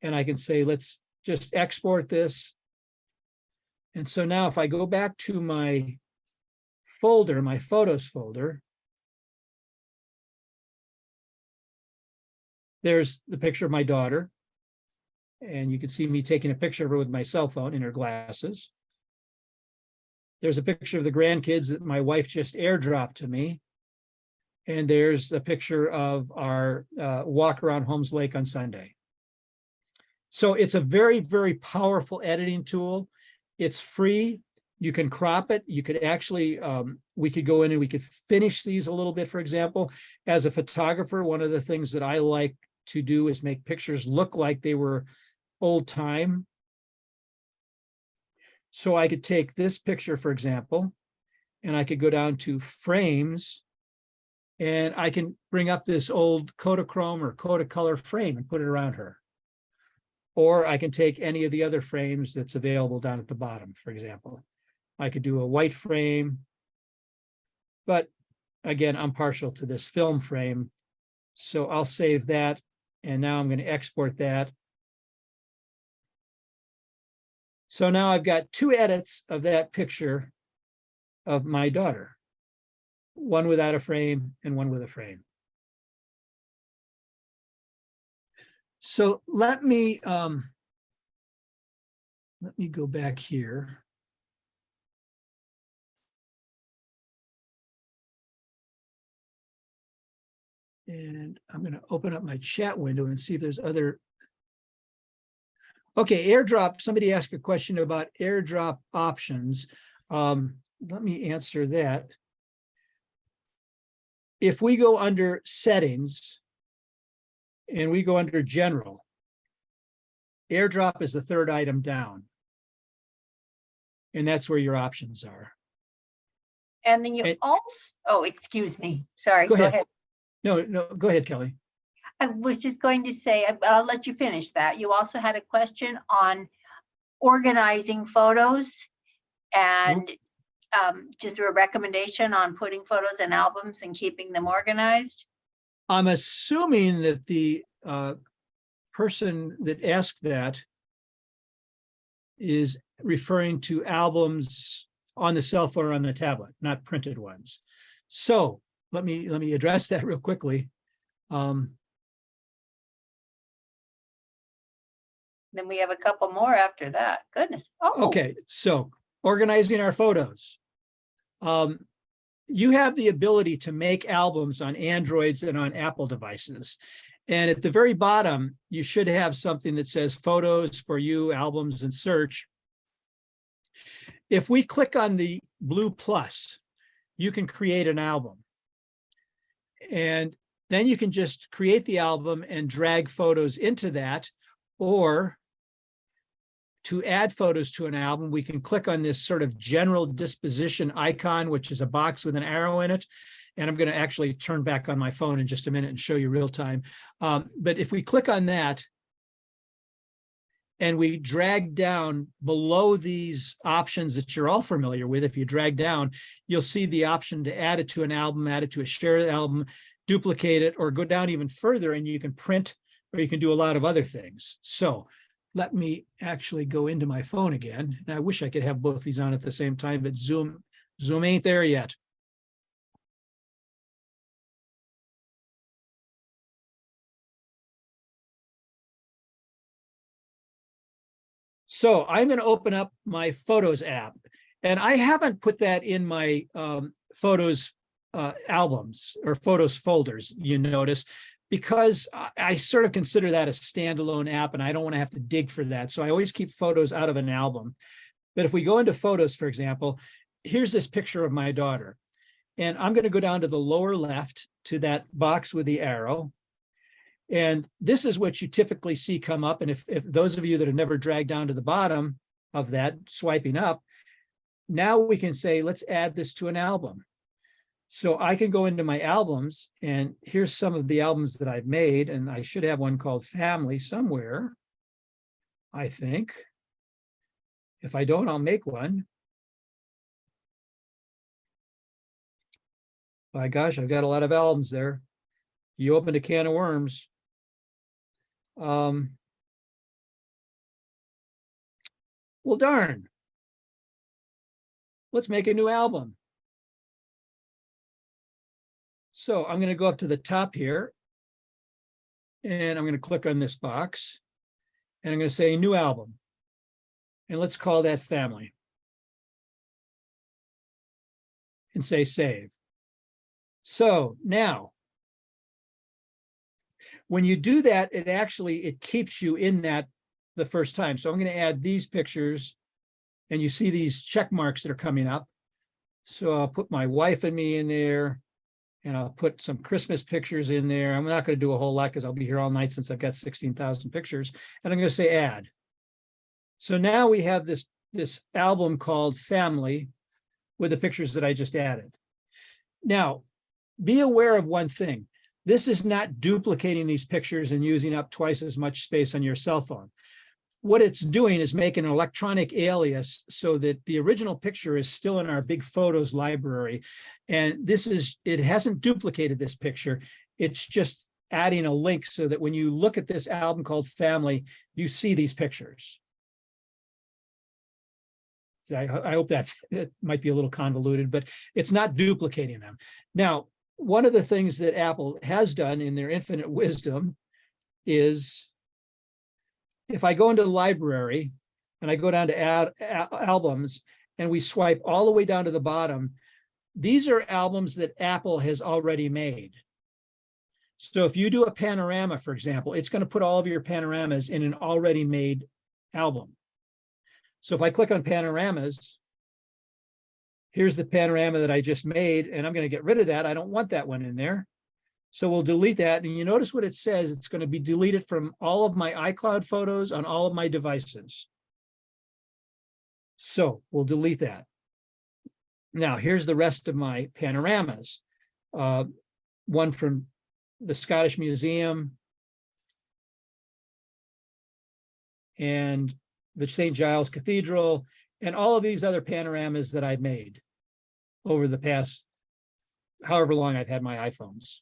And I can say, let's just export this. And so now if I go back to my folder, my photos folder, there's the picture of my daughter. And you can see me taking a picture of her with my cell phone in her glasses. There's a picture of the grandkids that my wife just airdropped to me. And there's a picture of our walk around Holmes Lake on Sunday. So it's a very, very powerful editing tool. It's free. You can crop it. You could actually, we could go in and we could finish these a little bit, for example. As a photographer, one of the things that I like to do is make pictures look like they were old time. So I could take this picture, for example, and I could go down to frames, And I can bring up this old Kodachrome or Kodacolor frame and put it around her. Or I can take any of the other frames that's available down at the bottom, for example. I could do a white frame, but again, I'm partial to this film frame. So I'll save that. And now I'm going to export that. So now I've got two edits of that picture of my daughter, one without a frame and one with a frame. So let me go back here. And I'm going to open up my chat window and see if there's other. Okay, AirDrop. Somebody asked a question about AirDrop options. Let me answer that. If we go under settings and we go under general, AirDrop is the third item down. And that's where your options are. And then you also, oh, excuse me. Sorry, go ahead. No, go ahead, Kelly. I was just going to say, I'll let you finish that. You also had a question on organizing photos and just a recommendation on putting photos in albums and keeping them organized. I'm assuming that the person that asked that is referring to albums on the cell phone or on the tablet, not printed ones. So let me address that real quickly. Then we have a couple more after that. Goodness. Oh. Okay, so organizing our photos. You have the ability to make albums on Androids and on Apple devices. And at the very bottom, you should have something that says photos for you, albums, and search. If we click on the blue plus, you can create an album. And then you can just create the album and drag photos into that. Or to add photos to an album, we can click on this sort of general disposition icon, which is a box with an arrow in it. And I'm going to actually turn back on my phone in just a minute and show you real time. But if we click on that and we drag down below these options that you're all familiar with, if you drag down, you'll see the option to add it to an album, add it to a shared album, duplicate it, or go down even further and you can print, or you can do a lot of other things. So let me actually go into my phone again. And I wish I could have both these on at the same time, but Zoom ain't there yet. So I'm going to open up my Photos app. And I haven't put that in my Photos albums or Photos folders, you notice, because I sort of consider that a standalone app and I don't want to have to dig for that. So I always keep photos out of an album. But if we go into Photos, for example, here's this picture of my daughter. And I'm going to go down to the lower left to that box with the arrow. And this is what you typically see come up. And if those of you that have never dragged down to the bottom of that, swiping up, now we can say, let's add this to an album. So I can go into my albums, and here's some of the albums that I've made, and I should have one called Family somewhere, I think. If I don't, I'll make one. My gosh, I've got a lot of albums there. You opened a can of worms. Well, darn. Let's make a new album. So I'm going to go up to the top here, and I'm going to click on this box, and I'm going to say new album, and let's call that Family, and say save. So now, when you do that, it keeps you in that the first time. So I'm going to add these pictures, and you see these check marks that are coming up. So I'll put my wife and me in there, and I'll put some Christmas pictures in there. I'm not going to do a whole lot because I'll be here all night since I've got 16,000 pictures. And I'm going to say add. So now we have this album called Family with the pictures that I just added. Now, be aware of one thing. This is not duplicating these pictures and using up twice as much space on your cell phone. What it's doing is making an electronic alias so that the original picture is still in our big photos library. And it hasn't duplicated this picture. It's just adding a link so that when you look at this album called Family, you see these pictures. So I hope it might be a little convoluted, but it's not duplicating them. Now, one of the things that Apple has done in their infinite wisdom is, if I go into the library and I go down to add albums and we swipe all the way down to the bottom, these are albums that Apple has already made. So if you do a panorama, for example, it's going to put all of your panoramas in an already made album. So if I click on panoramas, here's the panorama that I just made, and I'm going to get rid of that. I don't want that one in there. So we'll delete that. And you notice what it says. It's going to be deleted from all of my iCloud photos on all of my devices. So we'll delete that. Now, here's the rest of my panoramas. One from the Scottish Museum and the St. Giles Cathedral, and all of these other panoramas that I've made over the past however long I've had my iPhones.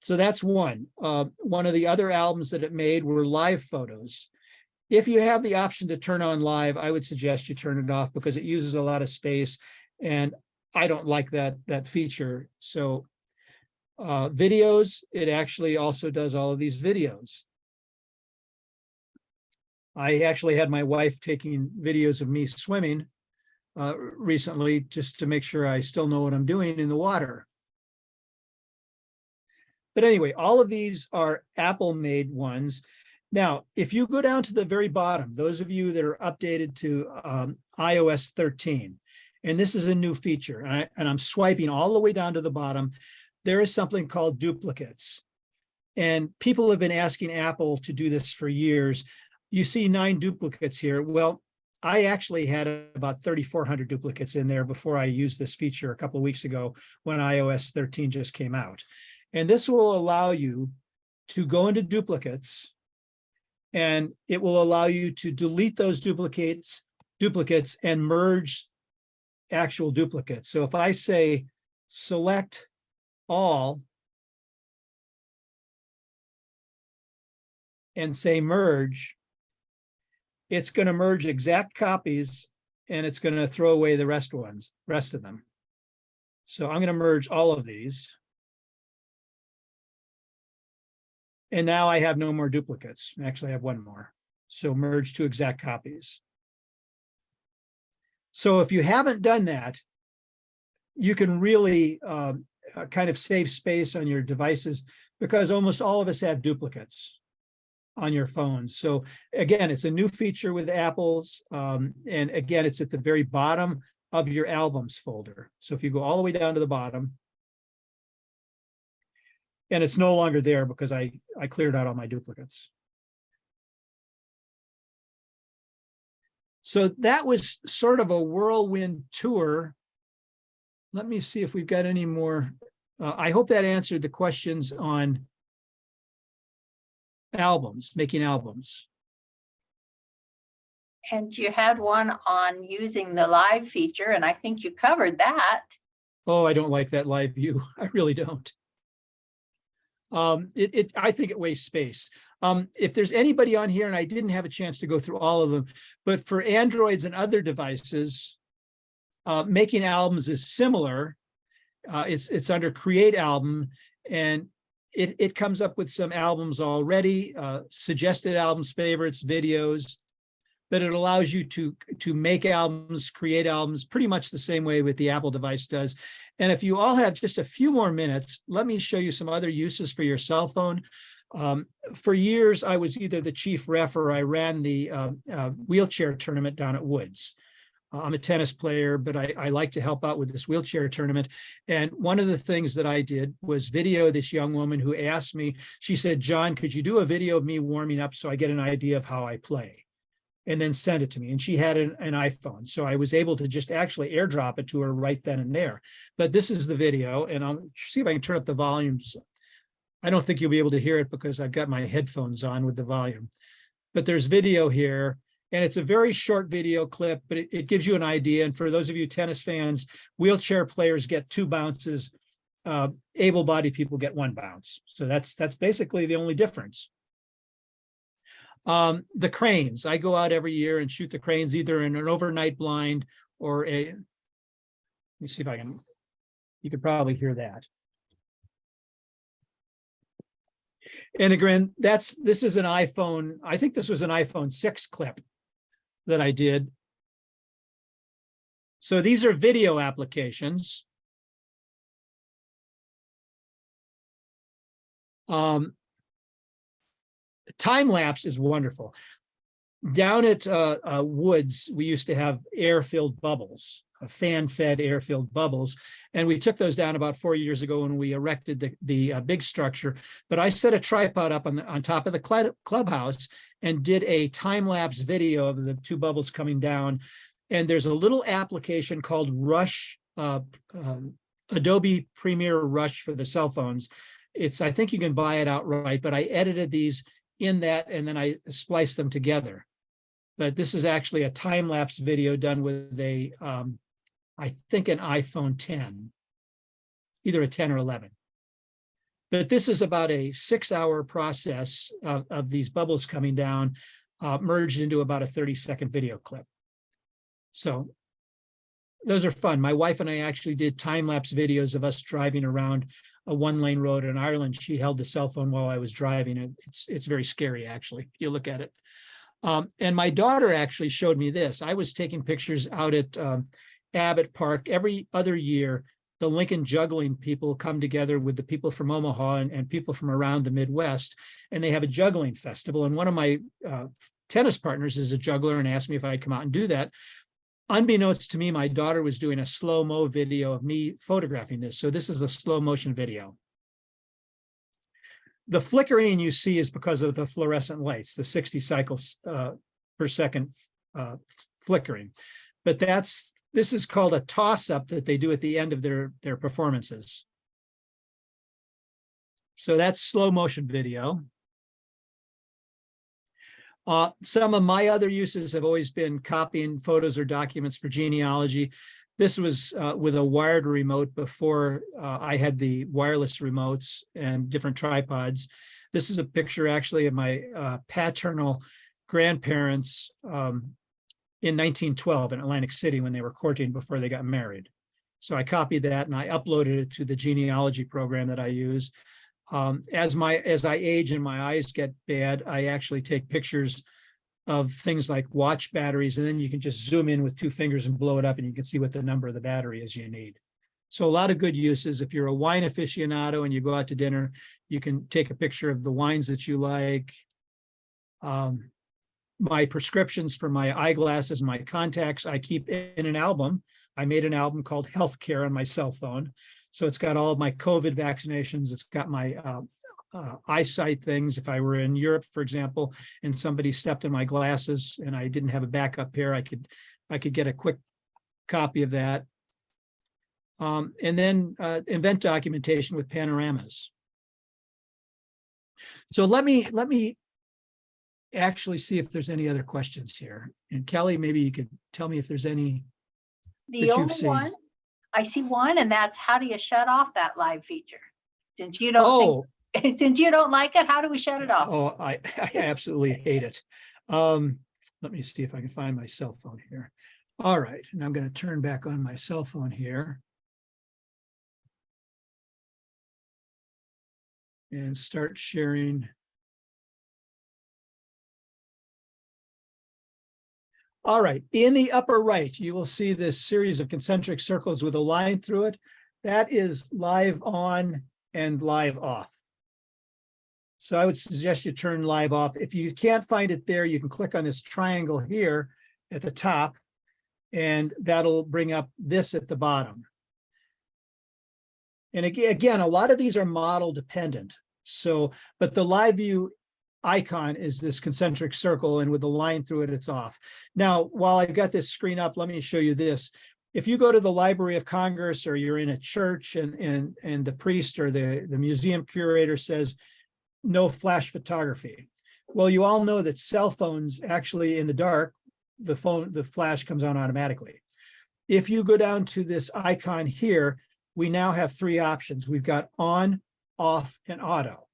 So that's one. One of the other albums that it made were live photos. If you have the option to turn on live, I would suggest you turn it off because it uses a lot of space, and I don't like that feature. So videos, it actually also does all of these videos. I actually had my wife taking videos of me swimming recently just to make sure I still know what I'm doing in the water. But anyway, all of these are Apple-made ones. Now, if you go down to the very bottom, those of you that are updated to iOS 13, and this is a new feature, and I'm swiping all the way down to the bottom, there is something called duplicates. And people have been asking Apple to do this for years. You see 9 duplicates here. Well, I actually had about 3,400 duplicates in there before I used this feature a couple of weeks ago when iOS 13 just came out. And this will allow you to go into duplicates, and it will allow you to delete those duplicates and merge actual duplicates. So if I say select all and say merge, it's going to merge exact copies, and it's going to throw away the rest of them. So I'm going to merge all of these. And now I have no more duplicates. Actually, I have one more. So merge to exact copies. So if you haven't done that, you can really kind of save space on your devices, because almost all of us have duplicates on your phones. So again, it's a new feature with Apple's. And again, it's at the very bottom of your albums folder. So if you go all the way down to the bottom, and it's no longer there because I cleared out all my duplicates. So that was sort of a whirlwind tour. Let me see if we've got any more. I hope that answered the questions on albums, making albums. And you had one on using the live feature, and I think you covered that. Oh, I don't like that live view. I really don't. I think it wastes space. If there's anybody on here, and I didn't have a chance to go through all of them, but for Androids and other devices, making albums is similar. It's under Create Album, and it comes up with some albums already, suggested albums, favorites, videos, but it allows you to make albums, create albums, pretty much the same way with the Apple device does. And if you all have just a few more minutes, let me show you some other uses for your cell phone. For years, I was either the chief ref or I ran the wheelchair tournament down at Woods. I'm a tennis player, but I like to help out with this wheelchair tournament. And one of the things that I did was video this young woman who asked me, she said, "John, could you do a video of me warming up so I get an idea of how I play?" and then send it to me. And she had an iPhone. So I was able to just actually airdrop it to her right then and there. But this is the video, and I'll see if I can turn up the volumes. I don't think you'll be able to hear it because I've got my headphones on with the volume. But there's video here, and it's a very short video clip, but it gives you an idea. And for those of you tennis fans, wheelchair players get 2 bounces. Able-bodied people get 1 bounce. So that's basically the only difference. The cranes, I go out every year and shoot the cranes either in an overnight blind or let me see if I can, you could probably hear that. And again, this is an iPhone, I think this was an iPhone 6 clip that I did. So these are video applications. Time lapse is wonderful. Down at Woods, we used to have air-filled bubbles, fan-fed air-filled bubbles, and we took those down about 4 years ago when we erected the big structure. But I set a tripod up on top of the clubhouse and did a time-lapse video of the 2 bubbles coming down. And there's a little application called Rush, Adobe Premiere Rush for the cell phones. I think you can buy it outright, but I edited these in that, and then I spliced them together. But this is actually a time-lapse video done with I think an iPhone 10, either a 10 or 11. But this is about a 6-hour process of these bubbles coming down, merged into about a 30-second video clip. So those are fun. My wife and I actually did time-lapse videos of us driving around a 1-lane road in Ireland. She held the cell phone while I was driving. It's very scary, actually. You look at it. And my daughter actually showed me this. I was taking pictures out at Abbott Park. Every other year, the Lincoln juggling people come together with the people from Omaha and people from around the Midwest, and they have a juggling festival. And one of my tennis partners is a juggler and asked me if I'd come out and do that. Unbeknownst to me, my daughter was doing a slow-mo video of me photographing this. So this is a slow motion video. The flickering you see is because of the fluorescent lights, the 60 cycles per second flickering. But this is called a toss-up that they do at the end of their performances. So that's slow motion video. Some of my other uses have always been copying photos or documents for genealogy. This was with a wired remote before I had the wireless remotes and different tripods. This is a picture actually of my paternal grandparents in 1912 in Atlantic City when they were courting before they got married. So I copied that and I uploaded it to the genealogy program that I use. As I age and my eyes get bad, I actually take pictures of things like watch batteries, and then you can just zoom in with 2 fingers and blow it up and you can see what the number of the battery is you need. So a lot of good uses. If you're a wine aficionado and you go out to dinner, you can take a picture of the wines that you like. My prescriptions for my eyeglasses, my contacts, I keep in an album. I made an album called Healthcare on my cell phone. So it's got all of my COVID vaccinations. It's got my eyesight things. If I were in Europe, for example, and somebody stepped in my glasses and I didn't have a backup pair, I could get a quick copy of that. And then event documentation with panoramas. So let me actually see if there's any other questions here. And Kelly, maybe you could tell me if there's any. The only one, I see one, and that's how do you shut off that live feature? Since you don't since you don't like it, how do we shut it off? Oh, I absolutely hate it. Let me see if I can find my cell phone here. All right, and I'm going to turn back on my cell phone here. And start sharing. All right, in the upper right, you will see this series of concentric circles with a line through it. That is live on and live off. So I would suggest you turn live off. If you can't find it there, you can click on this triangle here at the top, and that'll bring up this at the bottom. And again, a lot of these are model dependent. So, but the live view icon is this concentric circle, and with the line through it, it's off. Now, while I've got this screen up, let me show you this. If you go to the Library of Congress, or you're in a church and the priest or the museum curator says, no flash photography. Well, you all know that cell phones actually, in the dark, the flash comes on automatically. If you go down to this icon here, we now have three options. We've got on, off, and auto.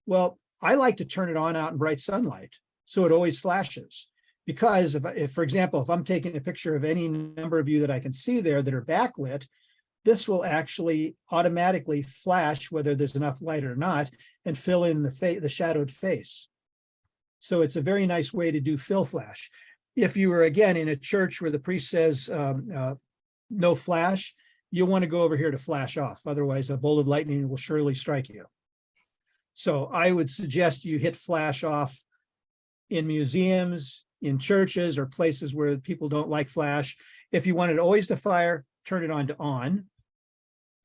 Well, I like to turn it on out in bright sunlight, so it always flashes. Because if, for example, if I'm taking a picture of any number of you that I can see there that are backlit, this will actually automatically flash whether there's enough light or not, and fill in the shadowed face. So it's a very nice way to do fill flash. If you were, again, in a church where the priest says no flash, you'll want to go over here to flash off. Otherwise, a bolt of lightning will surely strike you. So I would suggest you hit flash off in museums, in churches, or places where people don't like flash. If you wanted always to fire, turn it on to on,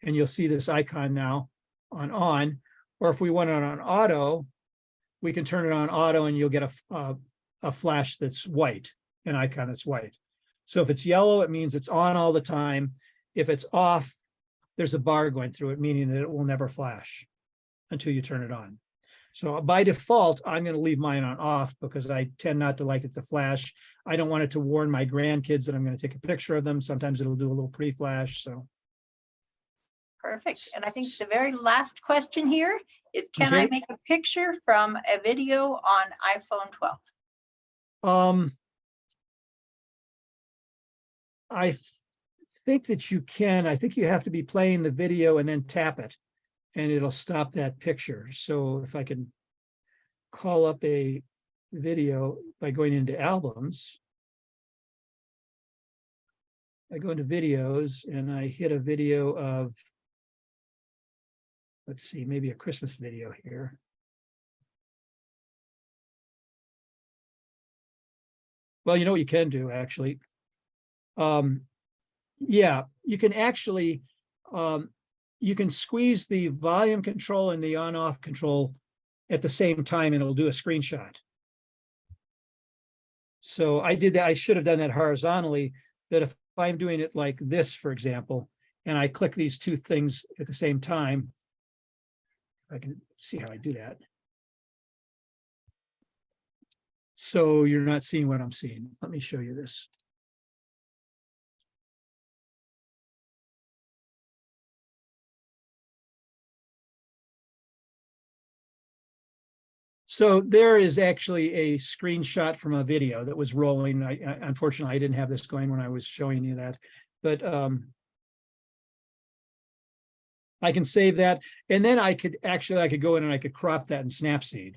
and you'll see this icon now on. Or if we want it on auto, we can turn it on auto, and you'll get a flash that's white, an icon that's white. So if it's yellow, it means it's on all the time. If it's off, there's a bar going through it, meaning that it will never flash until you turn it on. So by default, I'm going to leave mine on off because I tend not to like it to flash. I don't want it to warn my grandkids that I'm going to take a picture of them. Sometimes it'll do a little pre-flash. So perfect. And I think the very last question here is, can I make a picture from a video on iPhone 12? I think that you can. I think you have to be playing the video and then tap it, and it'll stop that picture. So if I can call up a video by going into albums, I go into videos and I hit a video of, let's see, maybe a Christmas video here. Well, you know what you can do, actually. Yeah, you can actually, you can squeeze the volume control and the on-off control at the same time, and it'll do a screenshot. So I did that. I should have done that horizontally, that if I'm doing it like this, for example, and I click these two things at the same time, I can see how I do that. So you're not seeing what I'm seeing. Let me show you this. So there is actually a screenshot from a video that was rolling. Unfortunately, I didn't have this going when I was showing you that, but I can save that. And then I could go in and I could crop that in Snapseed.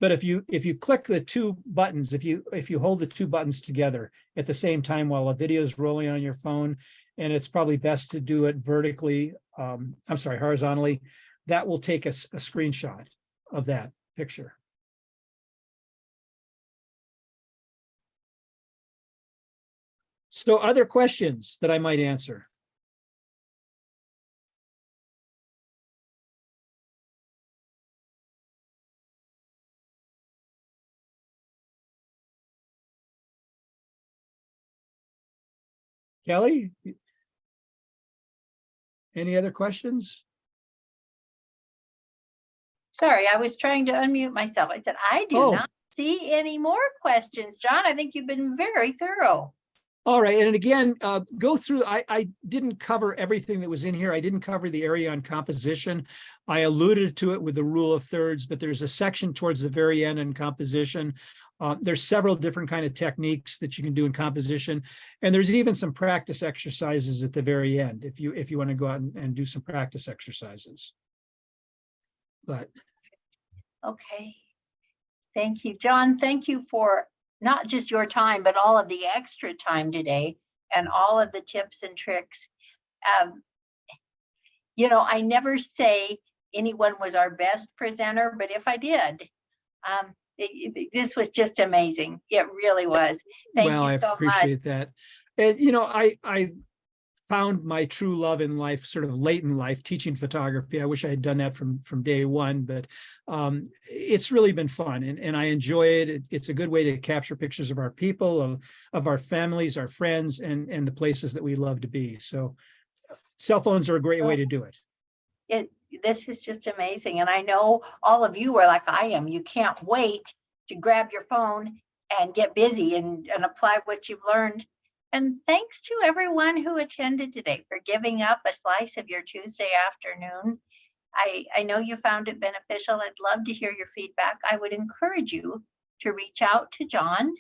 But if you click the two buttons, if you hold the two buttons together at the same time while a video is rolling on your phone, and it's probably best to do it vertically, horizontally, that will take a screenshot of that picture. So other questions that I might answer? Kelly, any other questions? Sorry, I was trying to unmute myself. I said, I do not see any more questions. John, I think you've been very thorough. All right. And again, go through, I didn't cover everything that was in here. I didn't cover the area on composition. I alluded to it with the rule of thirds, but there's a section towards the very end in composition. There's several different kind of techniques that you can do in composition. And there's even some practice exercises at the very end if you want to go out and do some practice exercises. But okay. Thank you, John. Thank you for not just your time, but all of the extra time today and all of the tips and tricks. You know, I never say anyone was our best presenter, but if I did, this was just amazing. It really was. Thank you so much. I appreciate that. And, you know, I found my true love in life sort of late in life, teaching photography. I wish I had done that from day one, but it's really been fun, and I enjoy it. It's a good way to capture pictures of our people, of our families, our friends, and the places that we love to be. So cell phones are a great way to do it. This is just amazing. And I know all of you are like I am. You can't wait to grab your phone and get busy and apply what you've learned. And thanks to everyone who attended today for giving up a slice of your Tuesday afternoon. I know you found it beneficial. I'd love to hear your feedback. I would encourage you to reach out to John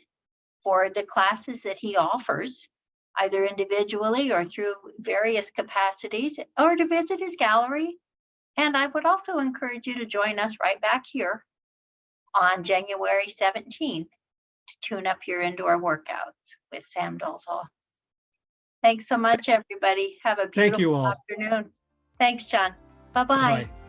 for the classes that he offers, either individually or through various capacities, or to visit his gallery. And I would also encourage you to join us right back here on January 17th to tune up your indoor workouts with Sam Dolzall. Thanks so much, everybody. Have a Thank you beautiful all. afternoon. Thanks, John. Bye-bye. Bye.